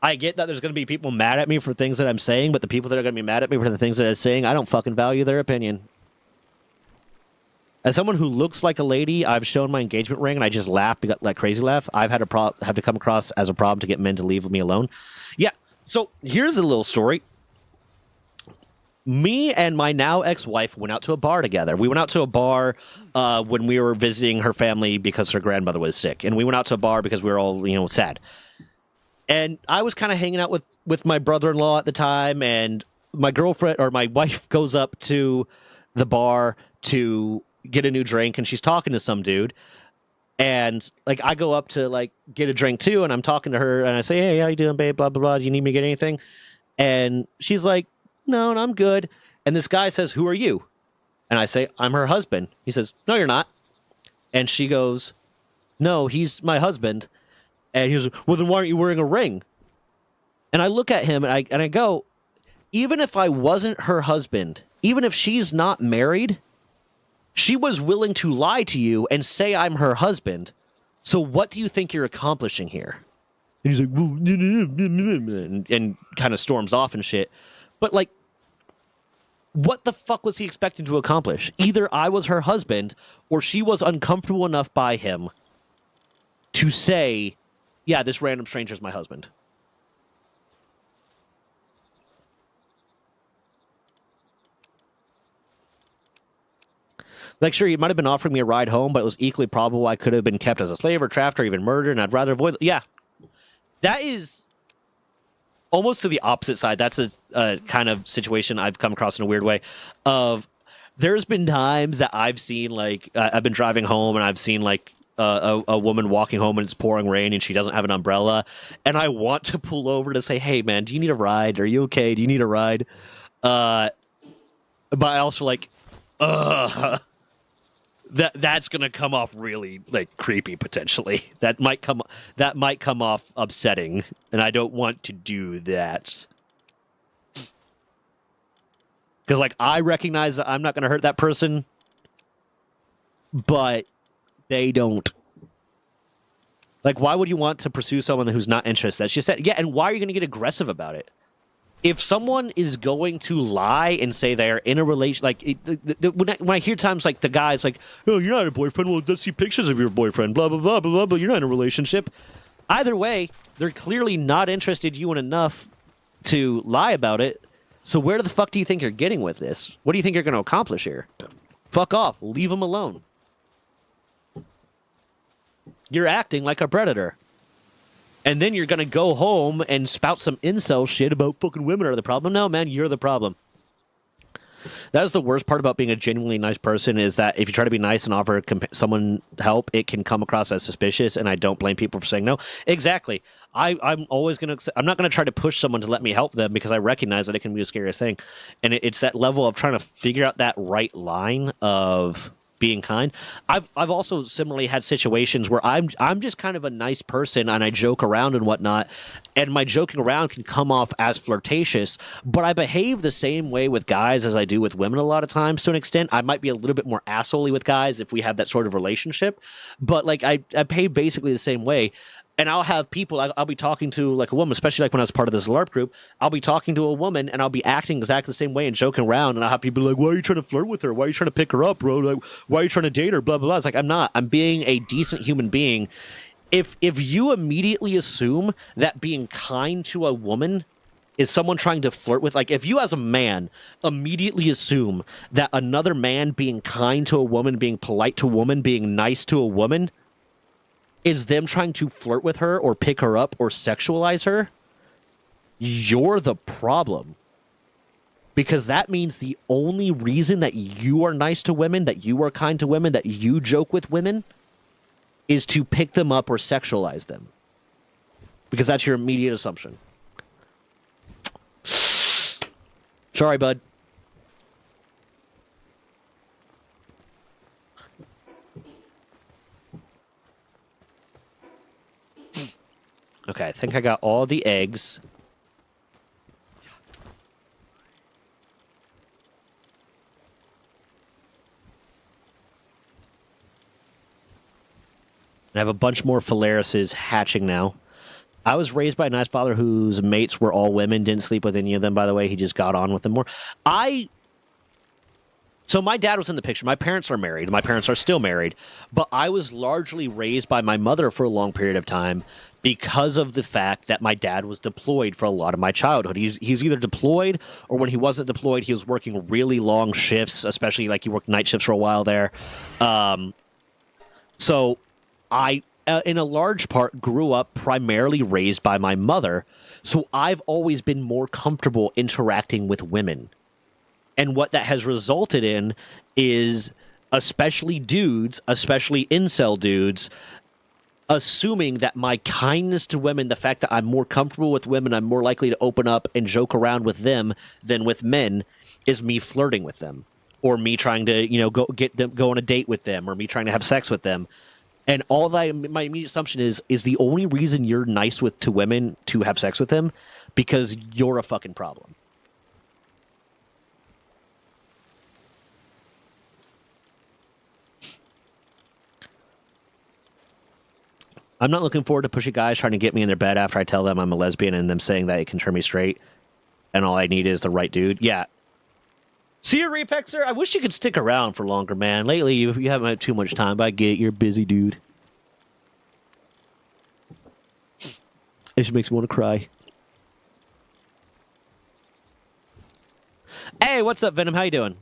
A: I get that there's going to be people mad at me for things that I'm saying, but the people that are going to be mad at me for the things that I'm saying, I don't fucking value their opinion. As someone who looks like a lady, I've shown my engagement ring and I just laugh, like crazy laugh. I've had have to come across as a problem to get men to leave me alone. Yeah. So here's a little story. Me and my now ex-wife went out to a bar together. We went out to a bar when we were visiting her family because her grandmother was sick. And we went out to a bar because we were all, sad. And I was kind of hanging out with my brother-in-law at the time. And my girlfriend, or my wife, goes up to the bar to get a new drink. And she's talking to some dude. And, like, I go up to, like, get a drink, too, and I'm talking to her, and I say, "Hey, how you doing, babe, blah, blah, blah, do you need me to get anything?" And she's like, no, I'm good. And this guy says, "Who are you?" And I say, "I'm her husband." He says, "No, you're not." And she goes, "No, he's my husband." And he goes, "Well, then why aren't you wearing a ring?" And I look at him, and I go, even if I wasn't her husband, even if she's not married, she was willing to lie to you and say I'm her husband So what do you think you're accomplishing here? And he's like, well, and kind of storms off and shit. But like, what the fuck was he expecting to accomplish? Either I was her husband or she was uncomfortable enough by him to say, yeah, this random stranger's my husband. Like, sure, he might have been offering me a ride home, but it was equally probable I could have been kept as a slave or trapped or even murdered, and I'd rather avoid... Yeah. That is almost to the opposite side. That's a kind of situation I've come across in a weird way. Of there's been times that I've seen, like, I've been driving home, and I've seen, like, a woman walking home and it's pouring rain and she doesn't have an umbrella, and I want to pull over to say, hey, man, do you need a ride? Are you okay? Do you need a ride? But I also, like... That's gonna come off really like creepy potentially. That might come off upsetting, and I don't want to do that. Because like I recognize that I'm not gonna hurt that person, but they don't. Like, why would you want to pursue someone who's not interested? That's just that. Yeah, and why are you gonna get aggressive about it? If someone is going to lie and say they're in a relation, like when I hear times like the guys like, "Oh, you're not a boyfriend. Well, let's see pictures of your boyfriend." Blah blah blah blah blah. But you're not in a relationship. Either way, they're clearly not interested in you enough to lie about it. So where the fuck do you think you're getting with this? What do you think you're going to accomplish here? Fuck off. Leave them alone. You're acting like a predator. And then you're going to go home and spout some incel shit about fucking women are the problem. No, man, you're the problem. That is the worst part about being a genuinely nice person, is that if you try to be nice and offer someone help, it can come across as suspicious, and I don't blame people for saying no. Exactly. I'm always going to... I'm not going to try to push someone to let me help them because I recognize that it can be a scary thing. And it's that level of trying to figure out that right line of... being kind. I've also similarly had situations where I'm just kind of a nice person and I joke around and whatnot, and my joking around can come off as flirtatious, but I behave the same way with guys as I do with women a lot of times. To an extent, I might be a little bit more assholey with guys if we have that sort of relationship, but like I behave basically the same way. And I'll have people, I'll be talking to like a woman, especially like when I was part of this LARP group, I'll be talking to a woman and I'll be acting exactly the same way and joking around. And I'll have people like, why are you trying to flirt with her? Why are you trying to pick her up, bro? Like, why are you trying to date her? Blah, blah, blah. It's like, I'm not. I'm being a decent human being. If you immediately assume that being kind to a woman is someone trying to flirt with, like if you as a man immediately assume that another man being kind to a woman, being polite to a woman, being nice to a woman is them trying to flirt with her or pick her up or sexualize her, you're the problem. Because that means the only reason that you are nice to women, that you are kind to women, that you joke with women, is to pick them up or sexualize them. Because that's your immediate assumption. Sorry, bud. Okay, I think I got all the eggs. I have a bunch more Phalaruses hatching now. I was raised by a nice father whose mates were all women. Didn't sleep with any of them, by the way. He just got on with them more. So my dad was in the picture. My parents are married. My parents are still married. But I was largely raised by my mother for a long period of time because of the fact that my dad was deployed for a lot of my childhood. He's either deployed, or when he wasn't deployed, he was working really long shifts, especially like he worked night shifts for a while there. So I, in a large part, grew up primarily raised by my mother. So I've always been more comfortable interacting with women. And what that has resulted in is, especially dudes, especially incel dudes, assuming that my kindness to women, the fact that I'm more comfortable with women, I'm more likely to open up and joke around with them than with men, is me flirting with them, or me trying to, go on a date with them, or me trying to have sex with them. And all that my immediate assumption is the only reason you're nice to women to have sex with them because you're a fucking problem. I'm not looking forward to pushy guys trying to get me in their bed after I tell them I'm a lesbian and them saying that it can turn me straight and all I need is the right dude. Yeah. See you, Repexer? I wish you could stick around for longer, man. Lately, you haven't had too much time, but I get it. You're a busy dude. It just makes me want to cry. Hey, what's up, Venom? How you doing?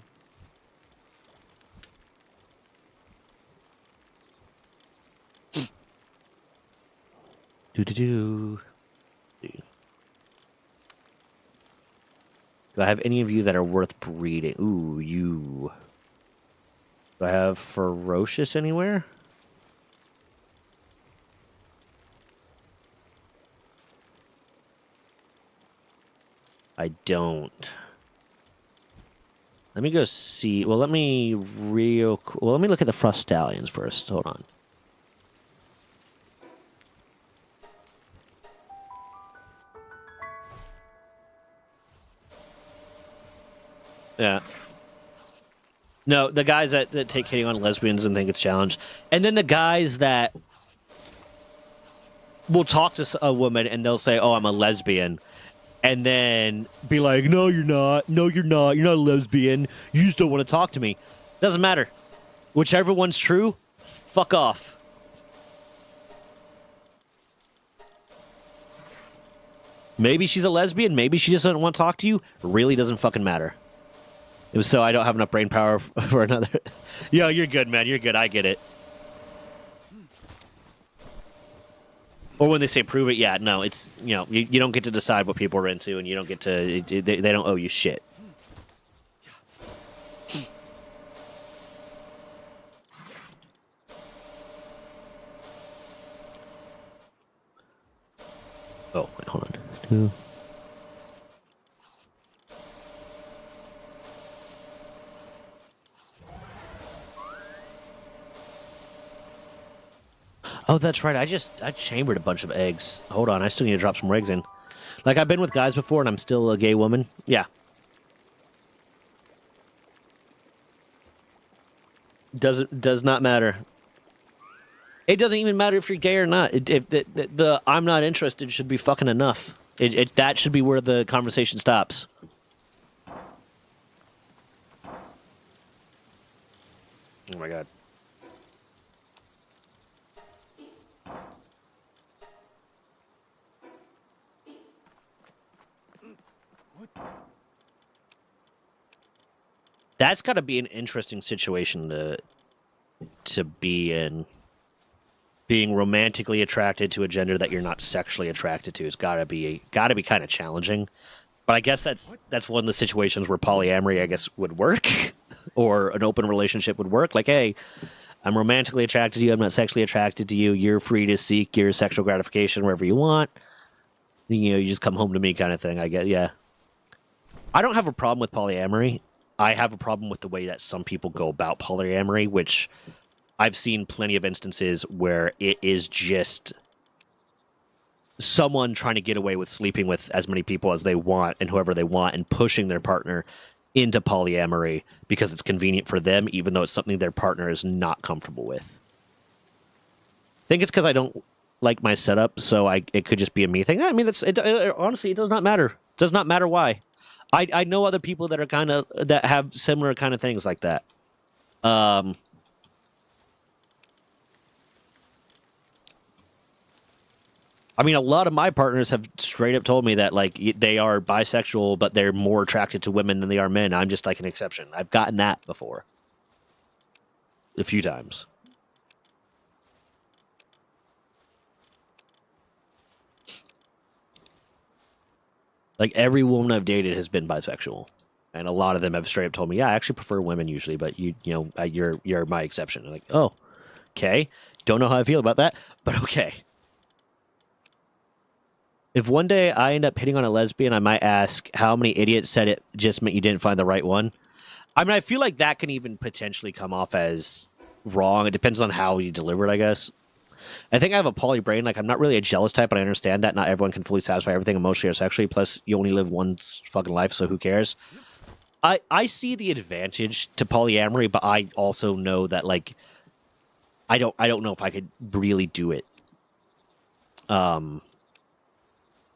A: Do. Do I have any of you that are worth breeding? Ooh, you. Do I have Ferocious anywhere? I don't. Let me go see. Well, let me let me look at the Frost Stallions first. Hold on. Yeah. No, the guys that take hitting on lesbians and think it's a challenge. And then the guys that will talk to a woman and they'll say, oh, I'm a lesbian. And then be like, no, you're not. No, you're not. You're not a lesbian. You just don't want to talk to me. Doesn't matter. Whichever one's true, fuck off. Maybe she's a lesbian. Maybe she just doesn't want to talk to you. Really doesn't fucking matter. It was so I don't have enough brain power for another. Yo, you're good, man. You're good. I get it. Or when they say prove it, yeah, no, it's, you know, you don't get to decide what people are into, and you don't get to, they don't owe you shit. Oh, wait, hold on. Oh, that's right. I chambered a bunch of eggs. Hold on, I still need to drop some more eggs in. Like, I've been with guys before, and I'm still a gay woman. Yeah. Does not matter. It doesn't even matter if you're gay or not. If the I'm not interested should be fucking enough. That should be where the conversation stops. Oh my god. That's got to be an interesting situation to be in. Being romantically attracted to a gender that you're not sexually attracted to has got to be kind of challenging. But I guess that's one of the situations where polyamory, I guess, would work, or an open relationship would work. Like, hey, I'm romantically attracted to you. I'm not sexually attracted to you. You're free to seek your sexual gratification wherever you want. You know, you just come home to me, kind of thing. I guess, yeah. I don't have a problem with polyamory. I have a problem with the way that some people go about polyamory, which I've seen plenty of instances where it is just someone trying to get away with sleeping with as many people as they want and whoever they want and pushing their partner into polyamory because it's convenient for them, even though it's something their partner is not comfortable with. I think it's because I don't like my setup, so it could just be a me thing. I mean, honestly, it does not matter. It does not matter why. I know other people that are that have similar kind of things like that. I mean, a lot of my partners have straight up told me that, like, they are bisexual, but they're more attracted to women than they are men. I'm just like an exception. I've gotten that before. A few times. Like, every woman I've dated has been bisexual. And a lot of them have straight up told me, yeah, I actually prefer women usually, but you're my exception. I'm like, oh, okay. Don't know how I feel about that, but okay. If one day I end up hitting on a lesbian, I might ask how many idiots said it just meant you didn't find the right one. I mean, I feel like that can even potentially come off as wrong. It depends on how you deliver it, I guess. I think I have a poly brain. Like, I'm not really a jealous type, but I understand that not everyone can fully satisfy everything emotionally or sexually. Plus, you only live once fucking life, so who cares? I see the advantage to polyamory, but I also know that, like, I don't know if I could really do it.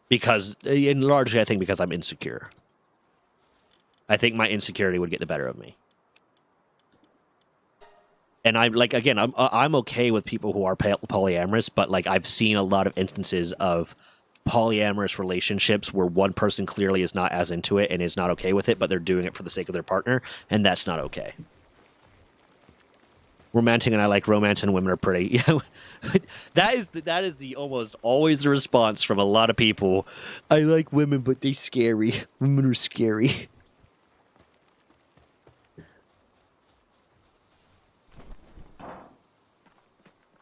A: Because, and largely, I think because I'm insecure. I think my insecurity would get the better of me. And I'm like, again, I'm okay with people who are polyamorous, but like I've seen a lot of instances of polyamorous relationships where one person clearly is not as into it and is not okay with it, but they're doing it for the sake of their partner, and that's not okay. Romantic, and I like romance, and women are pretty. that is the almost always the response from a lot of people. I like women, but they're scary. Women are scary.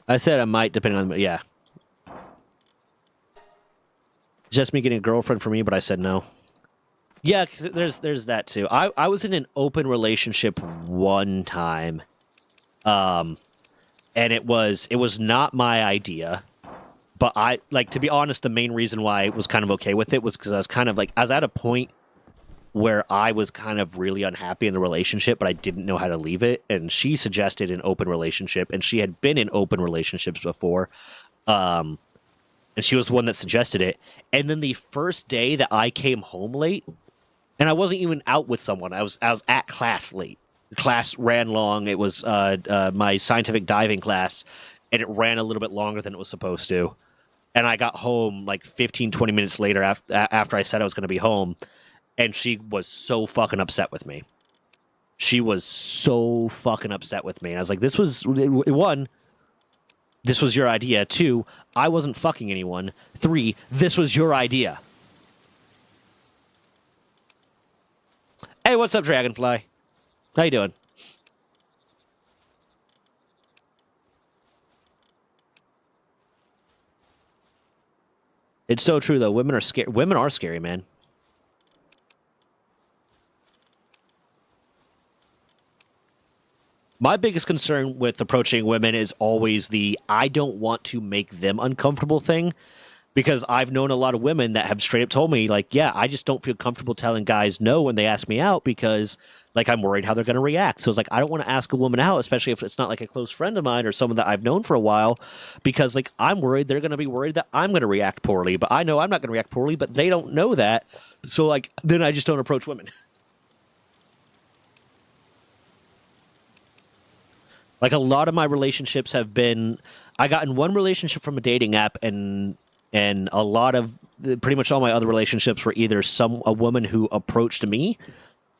A: I said I might, depending on yeah. Just me getting a girlfriend for me, but I said no. Yeah, cause there's that too. I was in an open relationship one time. And it was not my idea, but I like, to be honest, the main reason why I was kind of okay with it was because I was kind of like, I was at a point where I was kind of really unhappy in the relationship, but I didn't know how to leave it. And she suggested an open relationship, and she had been in open relationships before. And she was the one that suggested it. And then the first day that I came home late, and I wasn't even out with someone, I was at class late. Class ran long. It was my scientific diving class, and it ran a little bit longer than it was supposed to. And I got home like 15, 20 minutes later after I said I was going to be home, and she was so fucking upset with me. She was so fucking upset with me. And I was like, this was, one, this was your idea. Two, I wasn't fucking anyone. Three, this was your idea. Hey, what's up, Dragonfly? How you doing? It's so true, though. Women are scary. Women are scary, man. My biggest concern with approaching women is always the I don't want to make them uncomfortable thing. Because I've known a lot of women that have straight up told me, like, yeah, I just don't feel comfortable telling guys no when they ask me out because, like, I'm worried how they're going to react. So it's like, I don't want to ask a woman out, especially if it's not like a close friend of mine or someone that I've known for a while, because, like, I'm worried they're going to be worried that I'm going to react poorly. But I know I'm not going to react poorly, but they don't know that. So, like, then I just don't approach women. Like, a lot of my relationships have been, I got in one relationship from a dating app, and a lot of, pretty much all my other relationships were either a woman who approached me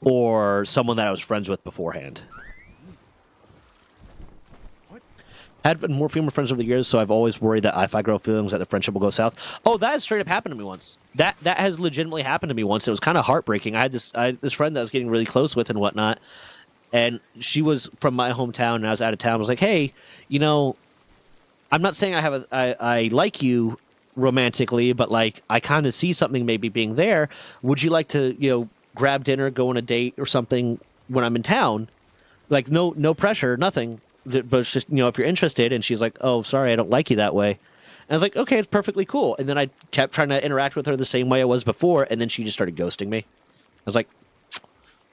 A: or someone that I was friends with beforehand. Had been more female friends over the years, so I've always worried that if I grow feelings, that the friendship will go south. Oh, that has straight up happened to me once. That has legitimately happened to me once. It was kind of heartbreaking. I had this friend that I was getting really close with and whatnot, and she was from my hometown, and I was out of town. I was like, hey, you know, I'm not saying I like you romantically, but like I kind of see something maybe being there. Would you like to, you know, grab dinner, go on a date or something when I'm in town? Like no pressure, nothing, but it's just, you know, if you're interested. And she's like, oh, sorry, I don't like you that way. And I was like, okay, it's perfectly cool. And then I kept trying to interact with her the same way I was before, and then she just started ghosting me. I was like,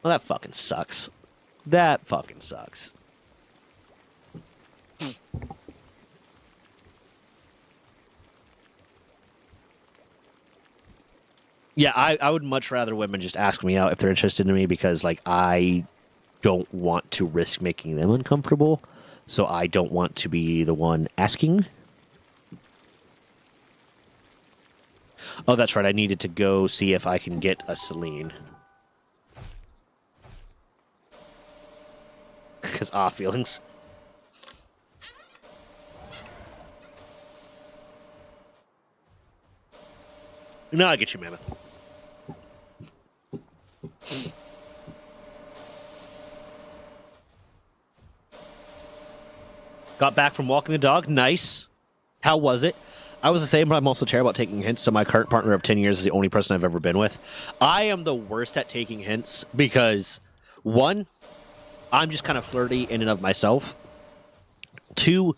A: well, that fucking sucks. That fucking sucks. Yeah, I would much rather women just ask me out if they're interested in me, because like I don't want to risk making them uncomfortable, so I don't want to be the one asking. Oh, that's right. I needed to go see if I can get a Celine. Because feelings. No, I get you, Mammoth. Got back from walking the dog. Nice. How was it? I was the same, but I'm also terrible at taking hints, so my current partner of 10 years is the only person I've ever been with. I am the worst at taking hints because, one, I'm just kind of flirty in and of myself. Two,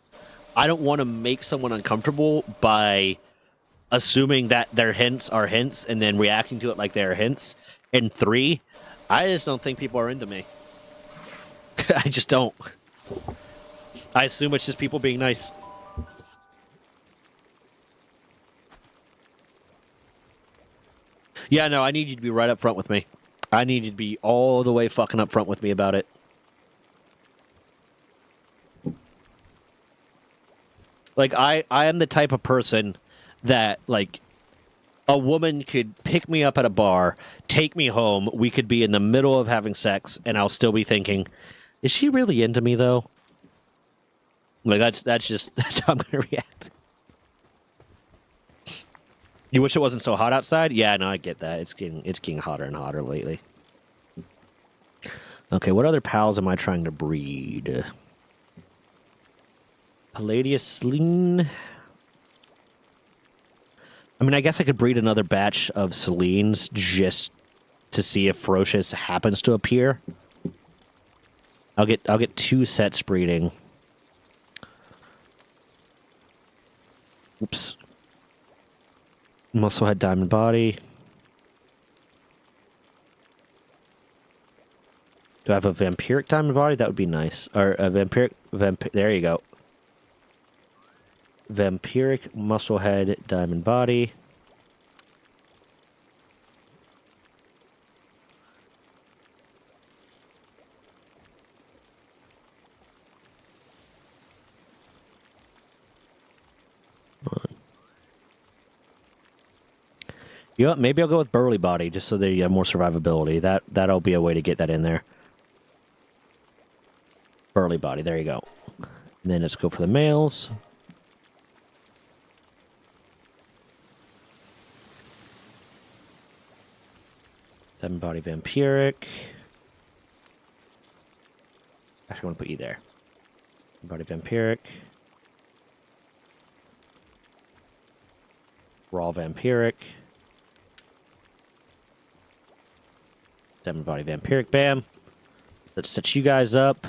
A: I don't want to make someone uncomfortable by assuming that their hints are hints and then reacting to it like they're hints. And three, I just don't think people are into me. I just don't. I assume it's just people being nice. Yeah, no, I need you to be right up front with me. I need you to be all the way fucking up front with me about it. Like, I am the type of person that, like, a woman could pick me up at a bar, take me home, we could be in the middle of having sex, and I'll still be thinking, is she really into me, though? Like, that's just, that's how I'm gonna react. You wish it wasn't so hot outside? Yeah, no, I get that. It's getting hotter and hotter lately. Okay, what other pals am I trying to breed? Palladius Selene. I mean, I guess I could breed another batch of Selenes just to see if Ferocious happens to appear. I'll get 2 sets breeding. Oops. Musclehead Diamond Body. Do I have a Vampiric Diamond Body? That would be nice. Or a there you go. Vampiric Musclehead Diamond Body. You know what? Maybe I'll go with Burly Body just so they have more survivability. That'll be a way to get that in there. Burly Body, there you go. And then let's go for the males. Diamond Body Vampiric. Actually, I want to put you there. Diamond Body Vampiric. Raw Vampiric. Diamond Body Vampiric, bam. Let's set you guys up.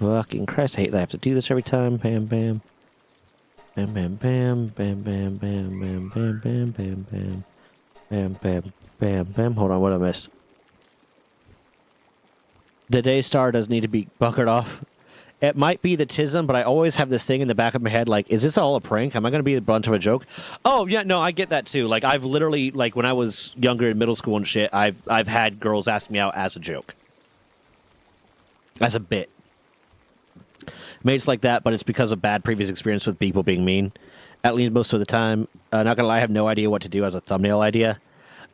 A: Fucking Christ, I hate that I have to do this every time. Bam, bam. Bam, bam, bam. Bam, bam, bam, bam, bam, bam, bam, bam. Bam, bam, bam, bam. Hold on, what I missed? The Daystar does need to be buckered off. It might be the Tism, but I always have this thing in the back of my head, like, is this all a prank? Am I going to be the brunt of a joke? Oh, yeah, no, I get that, too. Like, I've literally, like, when I was younger in middle school and shit, I've had girls ask me out as a joke. As a bit. Mates like that, but it's because of bad previous experience with people being mean. At least most of the time. Not gonna lie, I have no idea what to do as a thumbnail idea.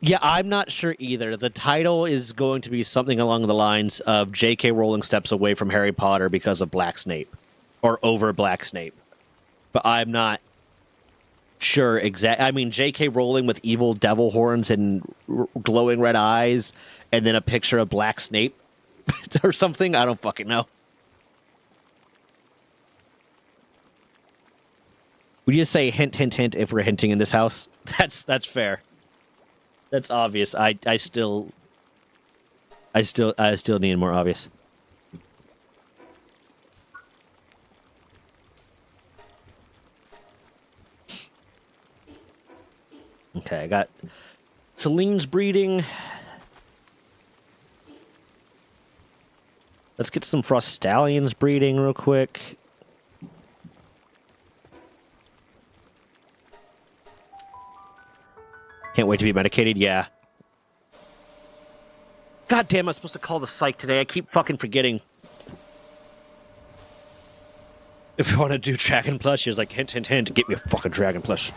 A: Yeah, I'm not sure either. The title is going to be something along the lines of J.K. Rowling steps away from Harry Potter because of Black Snape. Or over Black Snape. But I'm not sure exactly. I mean, J.K. Rowling with evil devil horns and glowing red eyes, and then a picture of Black Snape or something? I don't fucking know. Would you just say hint, hint, hint if we're hinting in this house? That's fair. That's obvious. I still need more obvious. Okay, I got Selene's breeding. Let's get some Frost Stallions breeding real quick. Can't wait to be medicated, yeah. God damn, I'm supposed to call the psych today. I keep fucking forgetting. If you want to do Dragon Plush, she was like, hint, hint, hint, get me a fucking Dragon Plush.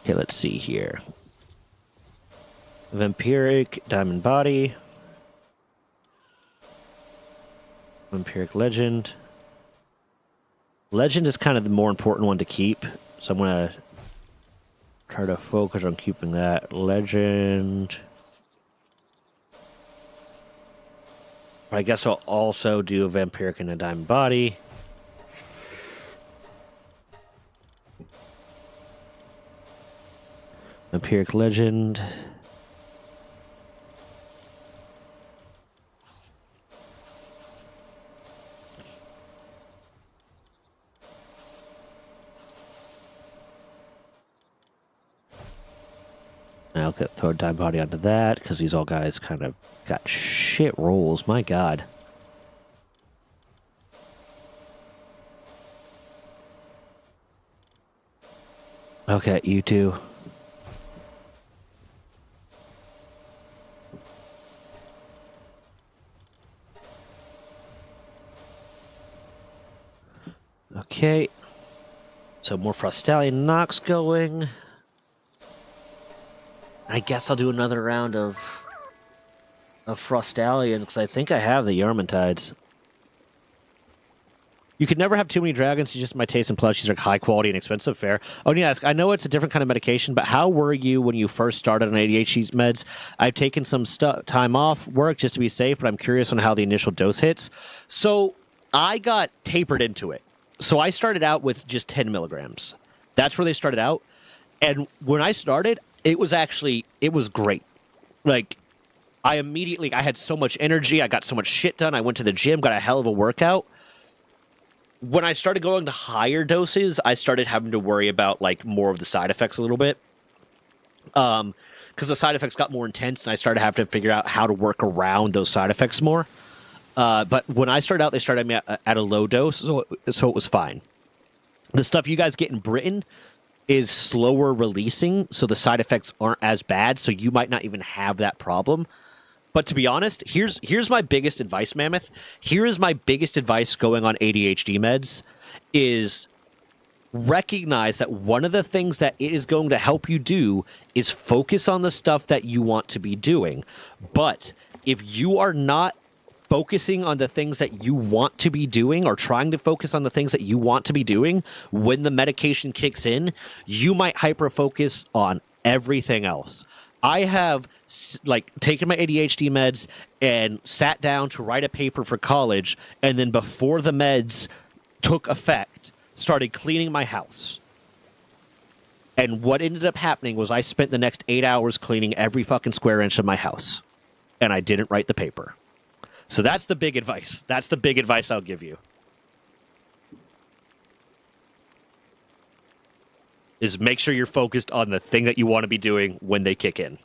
A: Okay, let's see here. Vampiric Diamond Body. Vampiric Legend. Legend is kind of the more important one to keep, so I'm going to try to focus on keeping that. Legend. I guess I'll also do a Vampiric and a Diamond Body. Vampiric Legend. Now I'll get throw die body onto that, because these all guys kind of got shit rolls. My god. Okay, you two. Okay. So more Frostallion Nox going. I guess I'll do another round of Frostallion, because I think I have the Yarmantides. You could never have too many dragons. It's just my taste in plushies are high quality and expensive. Fair. Oh, yeah. I know it's a different kind of medication, but how were you when you first started on ADHD meds? I've taken some time off work just to be safe, but I'm curious on how the initial dose hits. So I got tapered into it. So I started out with just 10 milligrams. That's where they started out. And when I started, it was great. Like, I had so much energy. I got so much shit done. I went to the gym, got a hell of a workout. When I started going to higher doses, I started having to worry about, like, more of the side effects a little bit. Because the side effects got more intense, and I started having to figure out how to work around those side effects more. But when I started out, they started me at a low dose, so it was fine. The stuff you guys get in Britain is slower releasing, so the side effects aren't as bad, so you might not even have that problem. But to be honest, here's my biggest advice, Mammoth. Here is my biggest advice going on ADHD meds is recognize that one of the things that it is going to help you do is focus on the stuff that you want to be doing. But if you are not focusing on the things that you want to be doing or trying to focus on the things that you want to be doing, when the medication kicks in, you might hyper-focus on everything else. I have, like, taken my ADHD meds and sat down to write a paper for college, and then before the meds took effect, started cleaning my house. And what ended up happening was I spent the next 8 hours cleaning every fucking square inch of my house. And I didn't write the paper. So that's the big advice. That's the big advice I'll give you. Is make sure you're focused on the thing that you want to be doing when they kick in.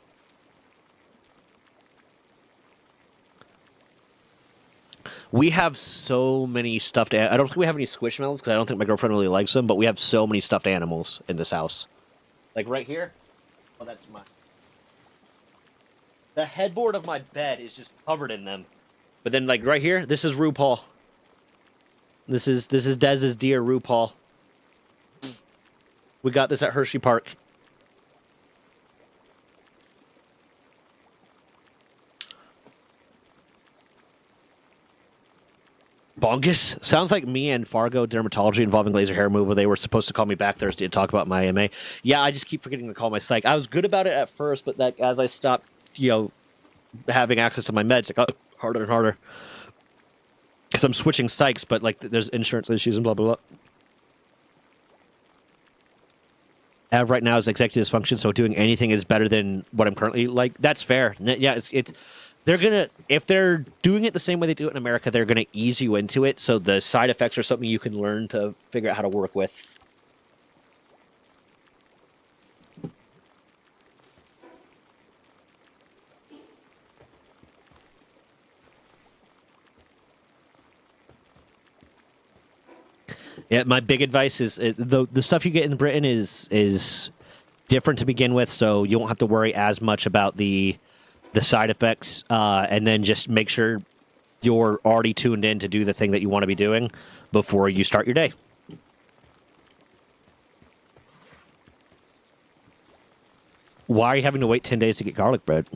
A: We have so many stuffed... I don't think we have any Squishmallows, because I don't think my girlfriend really likes them, but we have so many stuffed animals in this house. Like right here? Oh, that's my... The headboard of my bed is just covered in them. But then, like, right here, this is RuPaul. This is Dez's dear RuPaul. We got this at Hershey Park. Bongus? Sounds like me and Fargo Dermatology involving laser hair removal. They were supposed to call me back Thursday to talk about my MA. Yeah, I just keep forgetting to call my psych. I was good about it at first, but that as I stopped, having access to my meds, it got harder and harder. Because I'm switching psychs, but, like, there's insurance issues and blah, blah, blah. Av right now is executive dysfunction, so doing anything is better than what I'm currently like. That's fair. Yeah, it's they're gonna, if they're doing it the same way they do it in America, they're gonna ease you into it. So the side effects are something you can learn to figure out how to work with. Yeah, my big advice is the stuff you get in Britain is different to begin with, so you won't have to worry as much about the side effects, and then just make sure you're already tuned in to do the thing that you want to be doing before you start your day. Why are you having to wait 10 days to get garlic bread?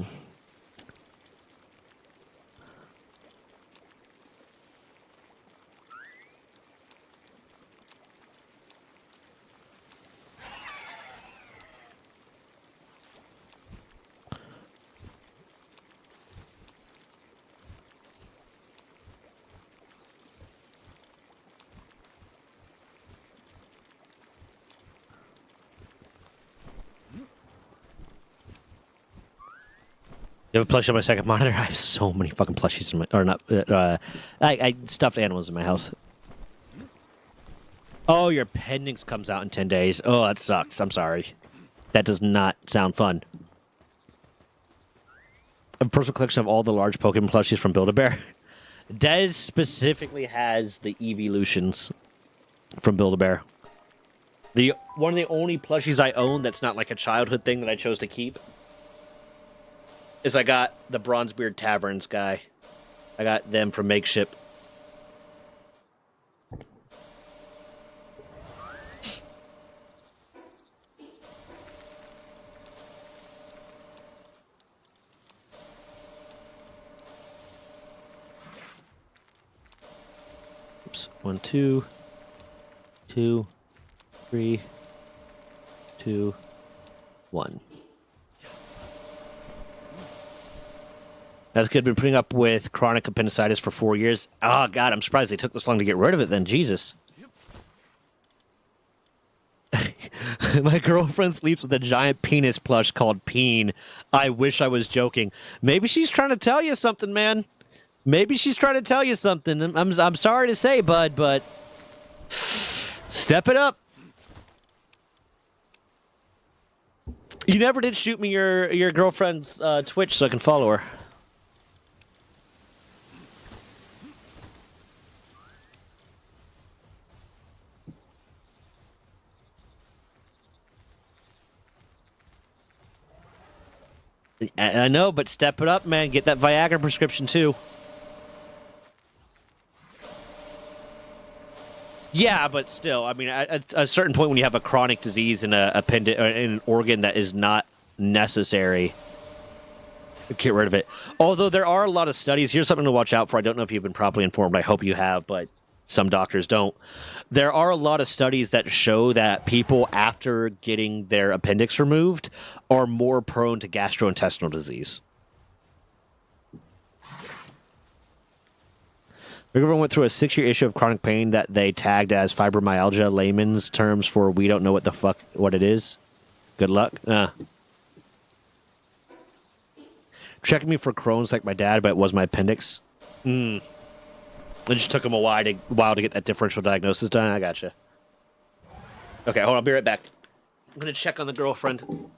A: You have a plushie on my second monitor? I have so many fucking plushies in my... Or not... I stuffed animals in my house. Oh, your appendix comes out in 10 days. Oh, that sucks. I'm sorry. That does not sound fun. A personal collection of all the large Pokemon plushies from Build-A-Bear. Dez specifically has the Evolutions from Build-A-Bear. One of the only plushies I own that's not like a childhood thing that I chose to keep is I got the Bronzebeard Taverns guy. I got them from Makeship. Oops. 1, 2, 2, 3, 2, 1. That's good. Been putting up with chronic appendicitis for 4 years. Oh, God, I'm surprised they took this long to get rid of it then. Jesus. My girlfriend sleeps with a giant penis plush called Peen. I wish I was joking. Maybe she's trying to tell you something, man. Maybe she's trying to tell you something. I'm sorry to say, bud, but step it up. You never did shoot me your girlfriend's Twitch so I can follow her. I know, but step it up, man. Get that Viagra prescription, too. Yeah, but still, I mean, at a certain point when you have a chronic disease in in an organ that is not necessary, get rid of it. Although there are a lot of studies. Here's something to watch out for. I don't know if you've been properly informed. I hope you have, but some doctors don't. There are a lot of studies that show that people after getting their appendix removed are more prone to gastrointestinal disease. Everyone went through a 6-year issue of chronic pain that they tagged as fibromyalgia, layman's terms for we don't know what it is. Good luck. Checking me for Crohn's like my dad, but it was my appendix. It just took him a while to get that differential diagnosis done. I gotcha. Okay, hold on. I'll be right back. I'm going to check on the girlfriend.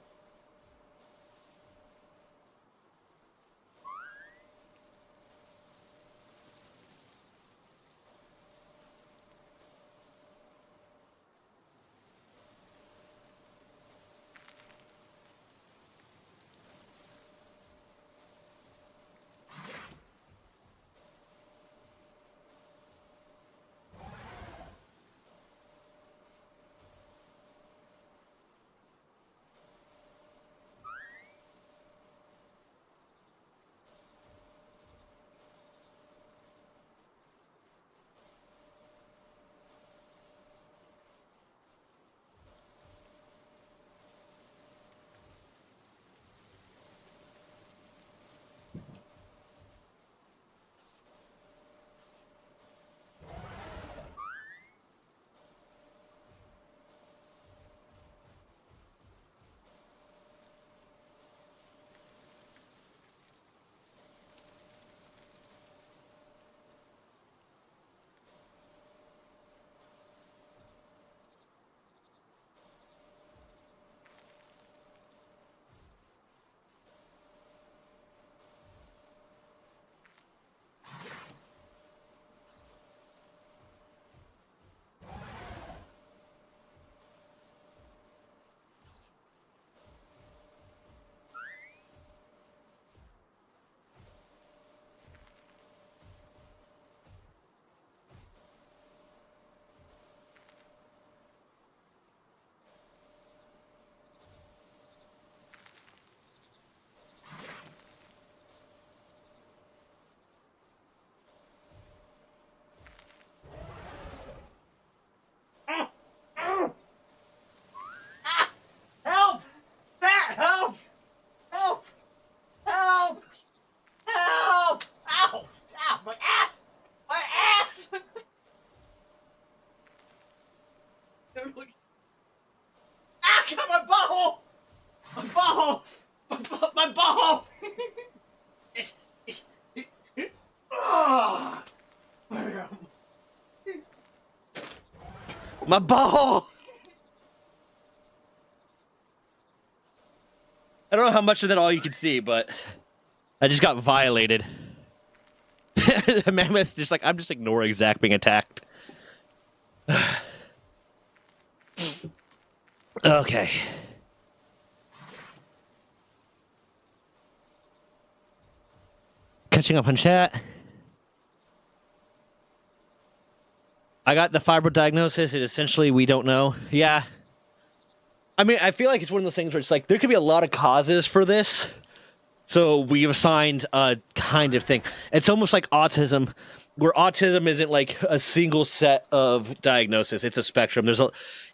A: My ball! I don't know how much of that all you can see, but I just got violated. Mammoth's just like, I'm just ignoring Zach being attacked. Okay. Catching up on chat. I got the fibro diagnosis. It essentially, we don't know. Yeah. I mean, I feel like it's one of those things where it's like, there could be a lot of causes for this. So we've assigned a kind of thing. It's almost like autism, where autism isn't like a single set of diagnosis. It's a spectrum.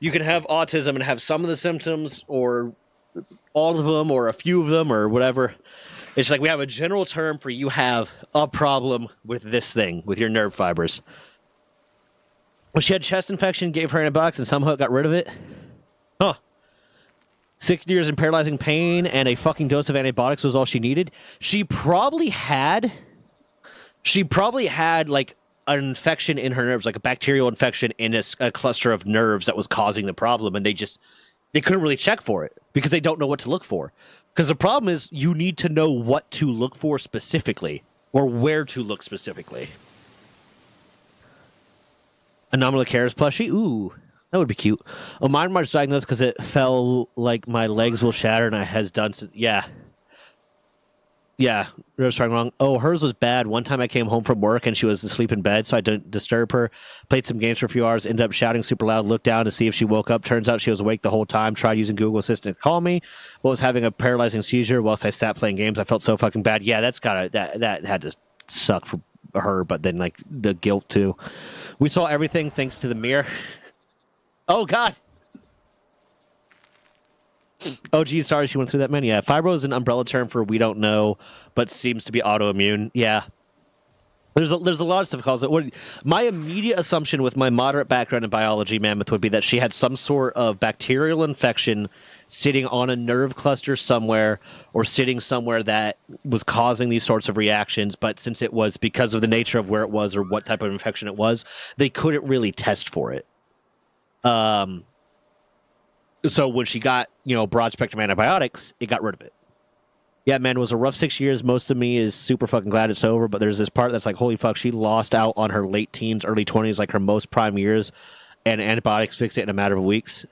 A: You can have autism and have some of the symptoms, or all of them, or a few of them, or whatever. It's like we have a general term for you have a problem with this thing, with your nerve fibers. Well, she had chest infection, gave her antibiotics, and somehow got rid of it. Huh. 6 years in paralyzing pain and a fucking dose of antibiotics was all she needed. She probably had like an infection in her nerves, like a bacterial infection in a cluster of nerves that was causing the problem, and they couldn't really check for it because they don't know what to look for. Because the problem is you need to know what to look for specifically, or where to look specifically. Anomalous Cares plushie? Ooh, that would be cute. Oh, mine was diagnosed because it felt like my legs will shatter and I has done so. Yeah. Yeah, there's something wrong. Oh, hers was bad. One time I came home from work and she was asleep in bed, so I didn't disturb her. Played some games for a few hours, ended up shouting super loud, looked down to see if she woke up. Turns out she was awake the whole time. Tried using Google Assistant to call me, but was having a paralyzing seizure whilst I sat playing games. I felt so fucking bad. Yeah, that had to suck for her, but then like the guilt too. We saw everything thanks to the mirror. Oh God. Oh, geez, sorry she went through that many. Yeah, fibro is an umbrella term for we don't know, but seems to be autoimmune. Yeah. There's a lot of stuff calls it. My immediate assumption with my moderate background in biology, Mammoth, would be that she had some sort of bacterial infection sitting on a nerve cluster somewhere, or sitting somewhere that was causing these sorts of reactions. But since it was because of the nature of where it was or what type of infection it was, they couldn't really test for it. So when she got, broad spectrum antibiotics, it got rid of it. Yeah, man, it was a rough 6 years. Most of me is super fucking glad it's over, but there's this part that's like, holy fuck, she lost out on her late teens, early 20s, like her most prime years, and antibiotics fixed it in a matter of weeks.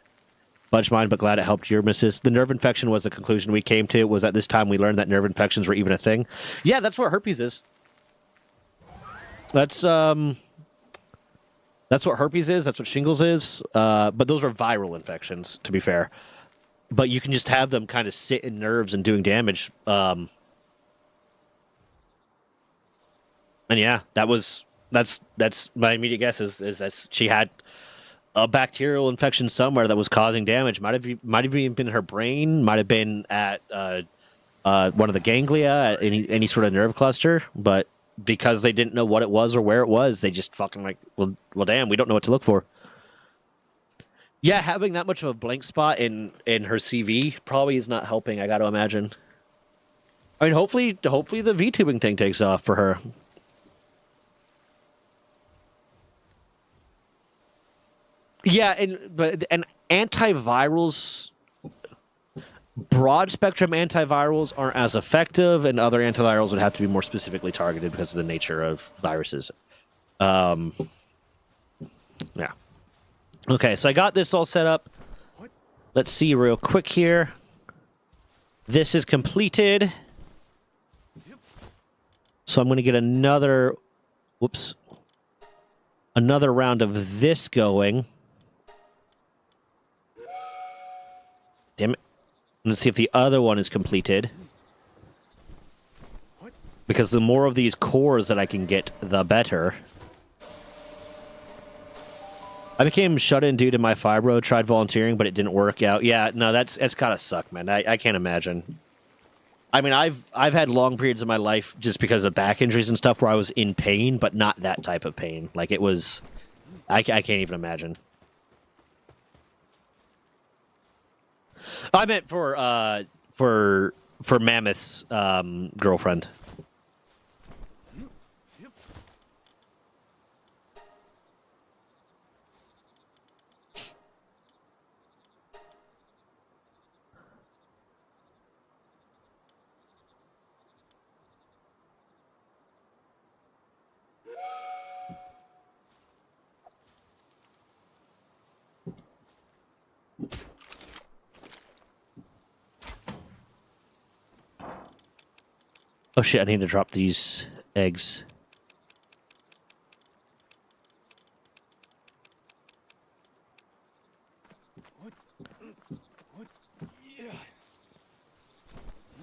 A: Bunch mine, but glad it helped your missus. The nerve infection was the conclusion we came to. Was at this time we learned that nerve infections were even a thing. Yeah, that's what herpes is. That's what herpes is. That's what shingles is. But those are viral infections, to be fair. But you can just have them kind of sit in nerves and doing damage. And yeah, that's my immediate guess is that she had a bacterial infection somewhere that was causing damage. Might have even been her brain. Might have been at one of the ganglia, at any sort of nerve cluster. But because they didn't know what it was or where it was, they just fucking like, well, damn, we don't know what to look for. Yeah, having that much of a blank spot in her CV probably is not helping, I got to imagine. I mean, hopefully the VTubing thing takes off for her. Yeah, and antivirals, broad spectrum antivirals aren't as effective, and other antivirals would have to be more specifically targeted because of the nature of viruses. Yeah. Okay, so I got this all set up. Let's see real quick here. This is completed. So I'm going to get another round of this going. Damn it. Let's see if the other one is completed. Because the more of these cores that I can get, the better. I became shut in due to my fibro, tried volunteering, but it didn't work out. Yeah, no, it's gotta suck, man. I can't imagine. I mean, I've had long periods of my life just because of back injuries and stuff where I was in pain, but not that type of pain. Like it was, I can't even imagine. I meant for Mammoth's girlfriend. Oh shit, I need to drop these eggs.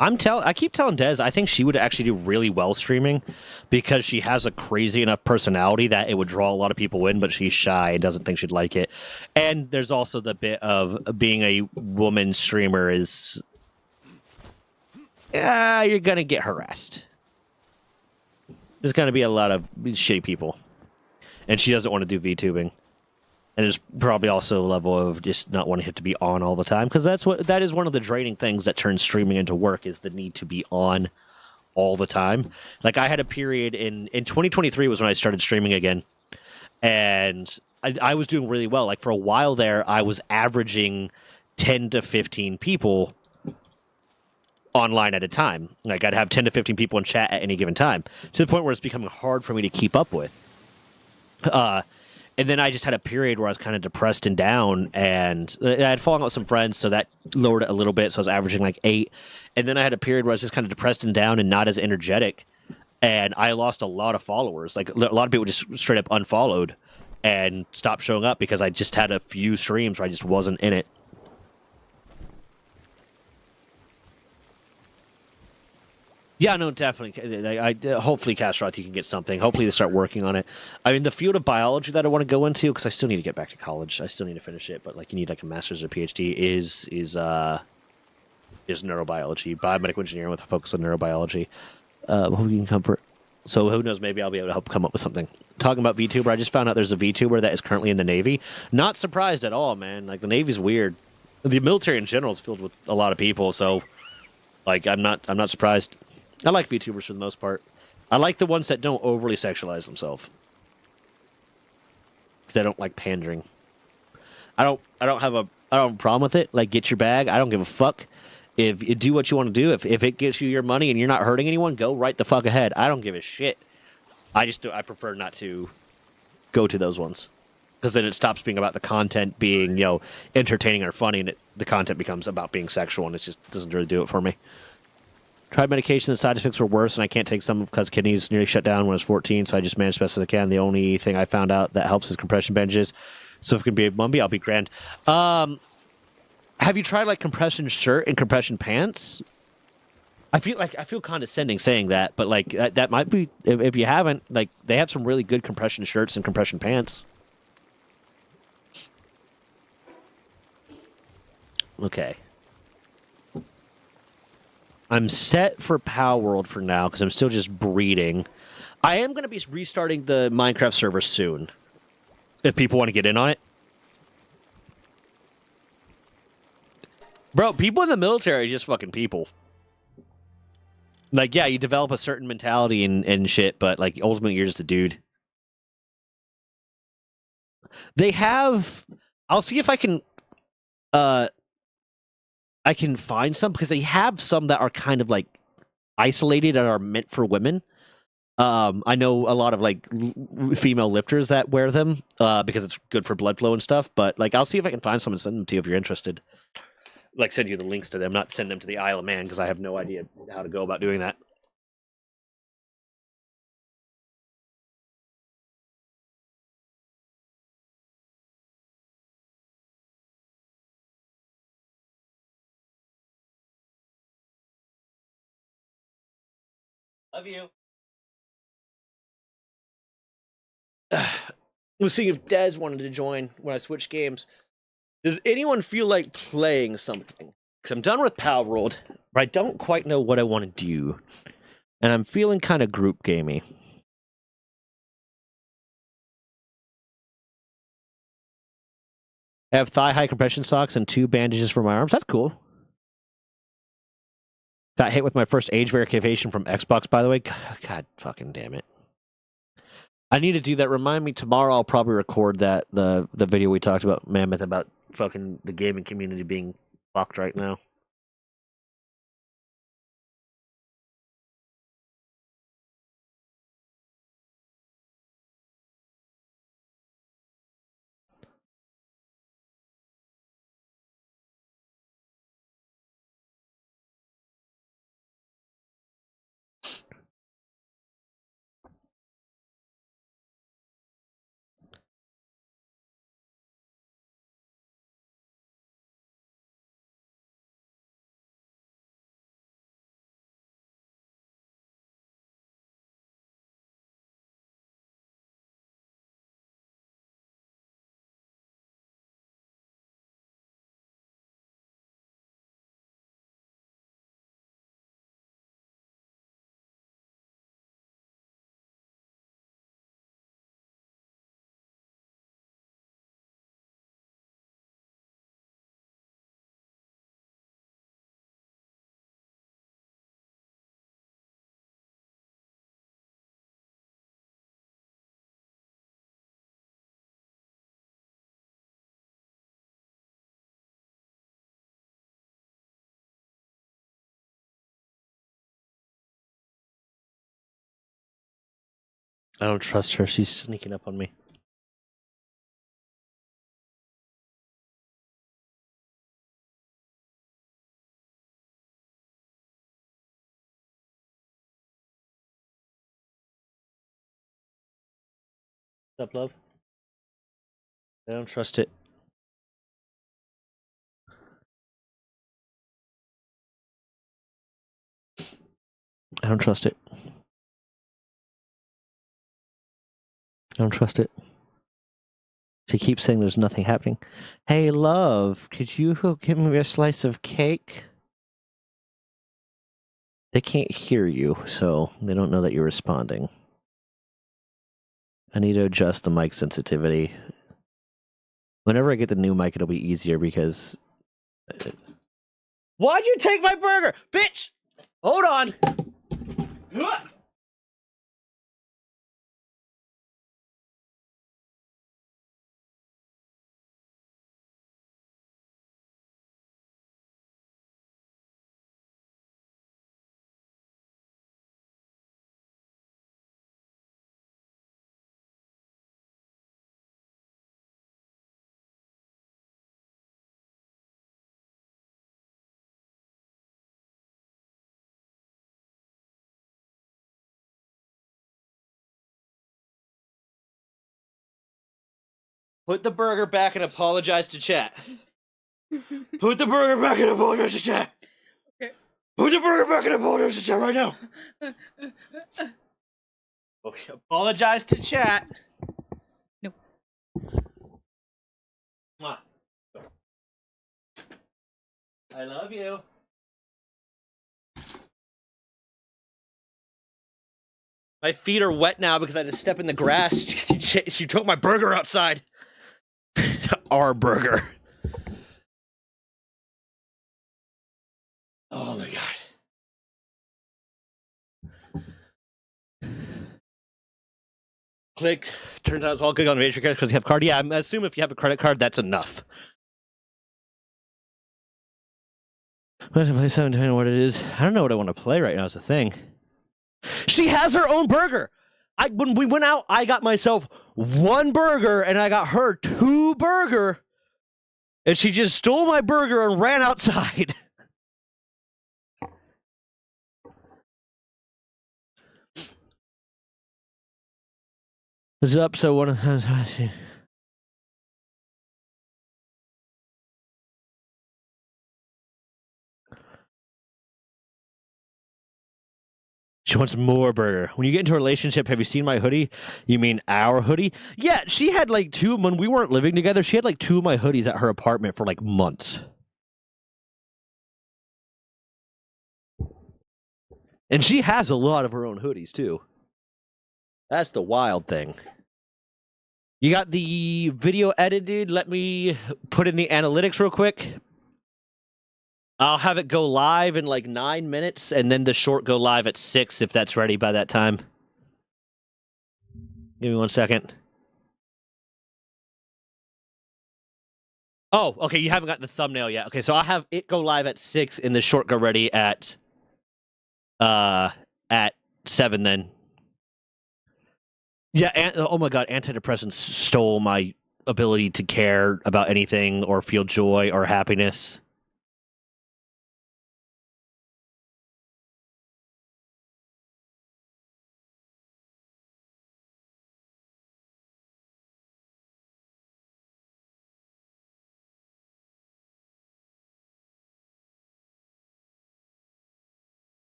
A: I keep telling Des, I think she would actually do really well streaming because she has a crazy enough personality that it would draw a lot of people in, but she's shy and doesn't think she'd like it. And there's also the bit of being a woman streamer is, you're gonna get harassed. There's gonna be a lot of shitty people, and she doesn't want to do VTubing. And there's probably also a level of just not wanting it to be on all the time, because that is one of the draining things that turns streaming into work, is the need to be on all the time. Like, I had a period in 2023 was when I started streaming again, and I was doing really well. Like, for a while there, I was averaging 10 to 15 people online at a time. Like, I'd have 10 to 15 people in chat at any given time, to the point where it's becoming hard for me to keep up with. And then I just had a period where I was kind of depressed and down, and I had fallen out with some friends, so that lowered it a little bit, so I was averaging like 8. And then I had a period where I was just kind of depressed and down and not as energetic, and I lost a lot of followers. Like, a lot of people just straight up unfollowed and stopped showing up because I just had a few streams where I just wasn't in it. Yeah, no, definitely. Hopefully, Castroth, you can get something. Hopefully, they start working on it. I mean, the field of biology that I want to go into, because I still need to get back to college. I still need to finish it, but like, you need like a master's or PhD. Is neurobiology, biomedical engineering with a focus on neurobiology. Hope you can comfort. So who knows? Maybe I'll be able to help come up with something. Talking about VTuber, I just found out there's a VTuber that is currently in the Navy. Not surprised at all, man. Like, the Navy's weird. The military in general is filled with a lot of people, so like, I'm not surprised. I like VTubers for the most part. I like the ones that don't overly sexualize themselves, because I don't like pandering. I don't have a problem with it. Like, get your bag. I don't give a fuck. If you do what you want to do, if it gets you your money and you're not hurting anyone, go right the fuck ahead. I don't give a shit. I prefer not to go to those ones, because then it stops being about the content being, entertaining or funny, and the content becomes about being sexual, and it just doesn't really do it for me. Tried medication, the side effects were worse, and I can't take some because kidneys nearly shut down when I was 14, so I just managed as best as I can. The only thing I found out that helps is compression bandages. So if it can be a Mumby, I'll be grand. Have you tried like compression shirt and compression pants? I feel condescending saying that, but like that might be, if you haven't, like, they have some really good compression shirts and compression pants. Okay. I'm set for Palworld for now because I'm still just breeding. I am going to be restarting the Minecraft server soon, if people want to get in on it. Bro, people in the military are just fucking people. Like, yeah, you develop a certain mentality and shit, but like, ultimately you're just a dude. They have... I'll see if I can find some, because they have some that are kind of like isolated and are meant for women. I know a lot of like female lifters that wear them because it's good for blood flow and stuff. But like, I'll see if I can find some and send them to you if you're interested. Like, send you the links to them, not send them to the Isle of Man, because I have no idea how to go about doing that. Love you. I was seeing if Des wanted to join when I switch games. Does anyone feel like playing something? Because I'm done with Palworld, but I don't quite know what I want to do. And I'm feeling kind of group gamey. I have thigh-high compression socks and 2 bandages for my arms. That's cool. Got hit with my first age verification from Xbox, by the way. God fucking damn it. I need to do that. Remind me tomorrow. I'll probably record the video we talked about, Mammoth, about fucking the gaming community being fucked right now. I don't trust her. She's sneaking up on me. What's up, love? I don't trust it. I don't trust it. I don't trust it. She keeps saying there's nothing happening. Hey, love, could you go give me a slice of cake? They can't hear you, so they don't know that you're responding. I need to adjust the mic sensitivity. Whenever I get the new mic, it'll be easier because... Why'd you take my burger? Bitch! Hold on! Put the burger back and apologize to chat. Put the burger back and apologize to chat. Okay. Put the burger back and apologize to chat right now. Okay, apologize to chat.
B: Nope.
A: I love you. My feet are wet now because I had to step in the grass. She took my burger outside. Our burger. Oh my god. Clicked. Turns out it's all good on Major Credit because you have a card. Yeah, I assume if you have a credit card, that's enough. What to play 7 what it is? I don't know what I want to play right now is the thing. She has her own burger. When we went out, I got myself 1 burger and I got her 2 burger. And she just stole my burger and ran outside. What's up? So one of those. She wants more burger. When you get into a relationship, have you seen my hoodie? You mean our hoodie? Yeah, she had like 2 when we weren't living together. She had like 2 of my hoodies at her apartment for like months. And she has a lot of her own hoodies too. That's the wild thing. You got the video edited. Let me put in the analytics real quick. I'll have it go live in like 9 minutes, and then the short go live at 6 if that's ready by that time. Give me 1 second. Oh, okay, you haven't got the thumbnail yet. Okay, so I'll have it go live at 6 and the short go ready at 7 then. Yeah, oh my god, antidepressants stole my ability to care about anything or feel joy or happiness.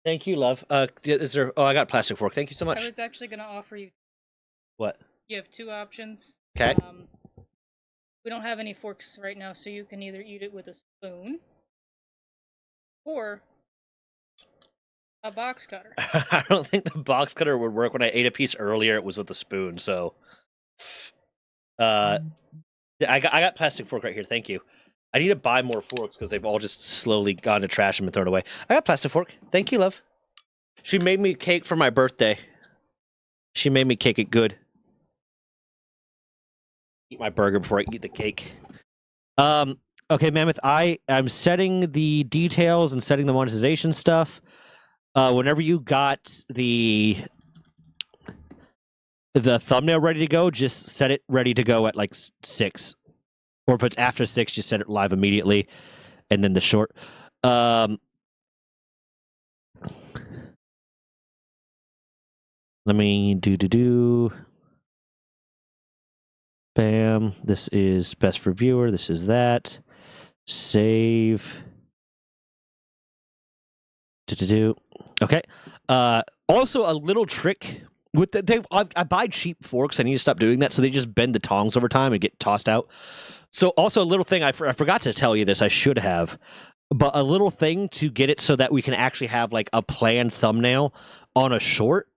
A: Thank you, love. Is there? Oh, I got a plastic fork. Thank you so much.
B: I was actually going to offer you.
A: What?
B: You have 2 options.
A: Okay.
B: We don't have any forks right now, so you can either eat it with a spoon or a box cutter.
A: I don't think the box cutter would work. When I ate a piece earlier, it was with a spoon. So, I got plastic fork right here. Thank you. I need to buy more forks because they've all just slowly gone to trash and been thrown away. I got plastic fork. Thank you, love. She made me a cake for my birthday. She made me cake it good. Eat my burger before I eat the cake. Okay, Mammoth, I am setting the details and setting the monetization stuff. Whenever you got the thumbnail ready to go, just set it ready to go at like 6. Or if it's after 6, just set it live immediately. And then the short. Let me do. Bam. This is best for viewer. This is that. Save. Okay. Also, a little trick with I buy cheap forks. I need to stop doing that. So they just bend the tongs over time and get tossed out. So also a little thing I forgot to tell you this. I should have, but a little thing to get it so that we can actually have like a planned thumbnail on a short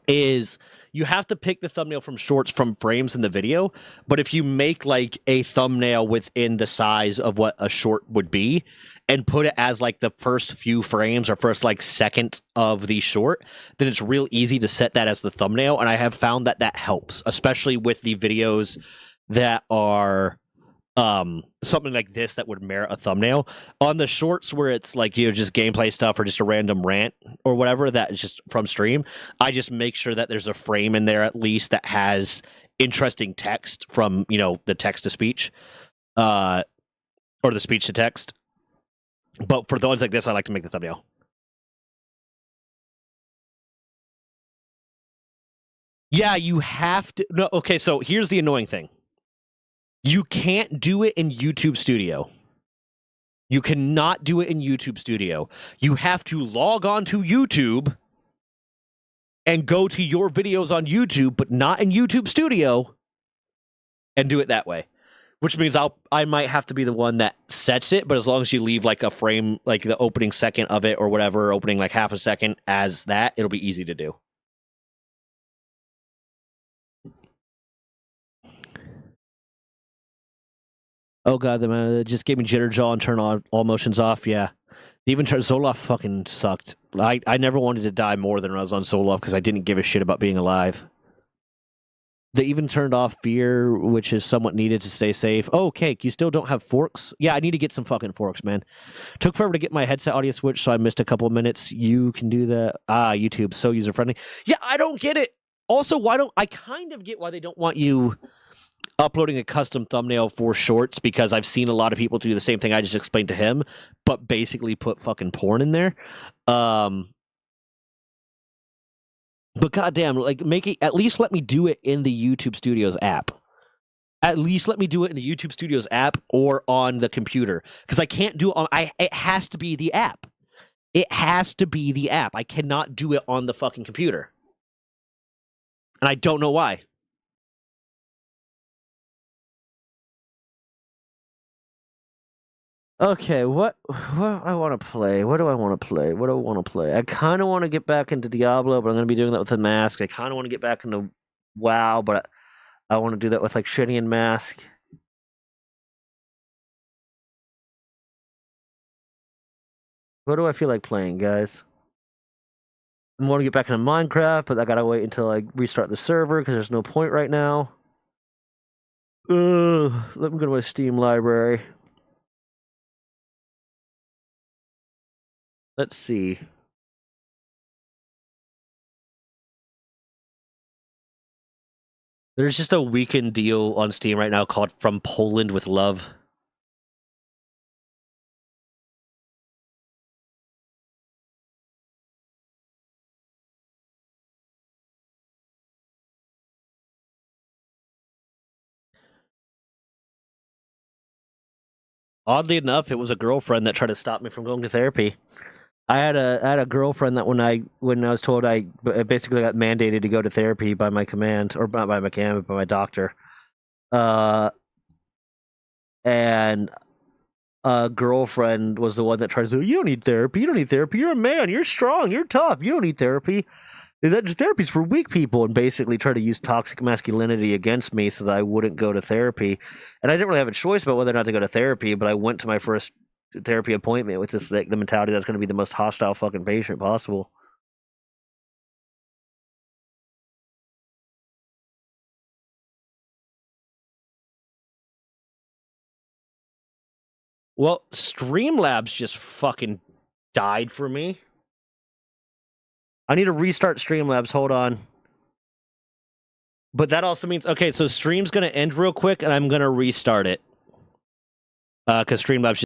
A: is you have to pick the thumbnail from shorts from frames in the video. But if you make like a thumbnail within the size of what a short would be and put it as like the first few frames or first like second of the short, then it's real easy to set that as the thumbnail. And I have found that helps, especially with the videos that are something like this that would merit a thumbnail. On the shorts where it's like, just gameplay stuff or just a random rant or whatever that is just from stream, I just make sure that there's a frame in there at least that has interesting text from, the text to speech or the speech to text. But for the ones like this, I like to make the thumbnail. Yeah, you have to. No, okay, so here's the annoying thing. You can't do it in YouTube Studio. You cannot do it in YouTube Studio. You have to log on to YouTube and go to your videos on YouTube, but not in YouTube Studio, and do it that way. Which means I might have to be the one that sets it, but as long as you leave like a frame, like the opening second of it or whatever, opening like half a second as that, it'll be easy to do. Oh god, the man just gave me jitter jaw and turn all motions off. Yeah, even Zoloft fucking sucked. I never wanted to die more than when I was on Zoloft because I didn't give a shit about being alive. They even turned off fear, which is somewhat needed to stay safe. Oh, Cake, you still don't have forks? Yeah, I need to get some fucking forks, man. Took forever to get my headset audio switched, so I missed a couple of minutes. You can do that. YouTube, so user-friendly. Yeah, I don't get it. Also, I kind of get why they don't want you uploading a custom thumbnail for shorts, because I've seen a lot of people do the same thing I just explained to him, but basically put fucking porn in there. But goddamn, like, at least let me do it in the YouTube Studios app. At least let me do it in the YouTube Studios app or on the computer, because I can't do it on. It has to be the app. It has to be the app. I cannot do it on the fucking computer, and I don't know why. Okay, what I want to play? What do I want to play? What do I want to play? I kind of want to get back into Diablo, but I'm going to be doing that with a mask. I kind of want to get back into WoW, but I want to do that with like Shitty and Mask. What do I feel like playing, guys? I want to get back into Minecraft, but I gotta wait until I restart the server because there's no point right now. Let me go to my Steam library. Let's see. There's just a weekend deal on Steam right now called From Poland with Love. Oddly enough, it was a girlfriend that tried to stop me from going to therapy. I had a girlfriend that when I was told I basically got mandated to go to therapy by my command, or not by my command, but by my doctor. And a girlfriend was the one that tried to say, "You don't need therapy. You don't need therapy. You're a man. You're strong. You're tough. You don't need therapy. Therapy's for weak people," and basically tried to use toxic masculinity against me so that I wouldn't go to therapy. And I didn't really have a choice about whether or not to go to therapy, but I went to my first therapy appointment with this, like, the mentality that's going to be the most hostile fucking patient possible. Well, Streamlabs just fucking died for me. I need to restart Streamlabs. Hold on. But that also means, okay, so stream's going to end real quick, and I'm going to restart it. Because Streamlabs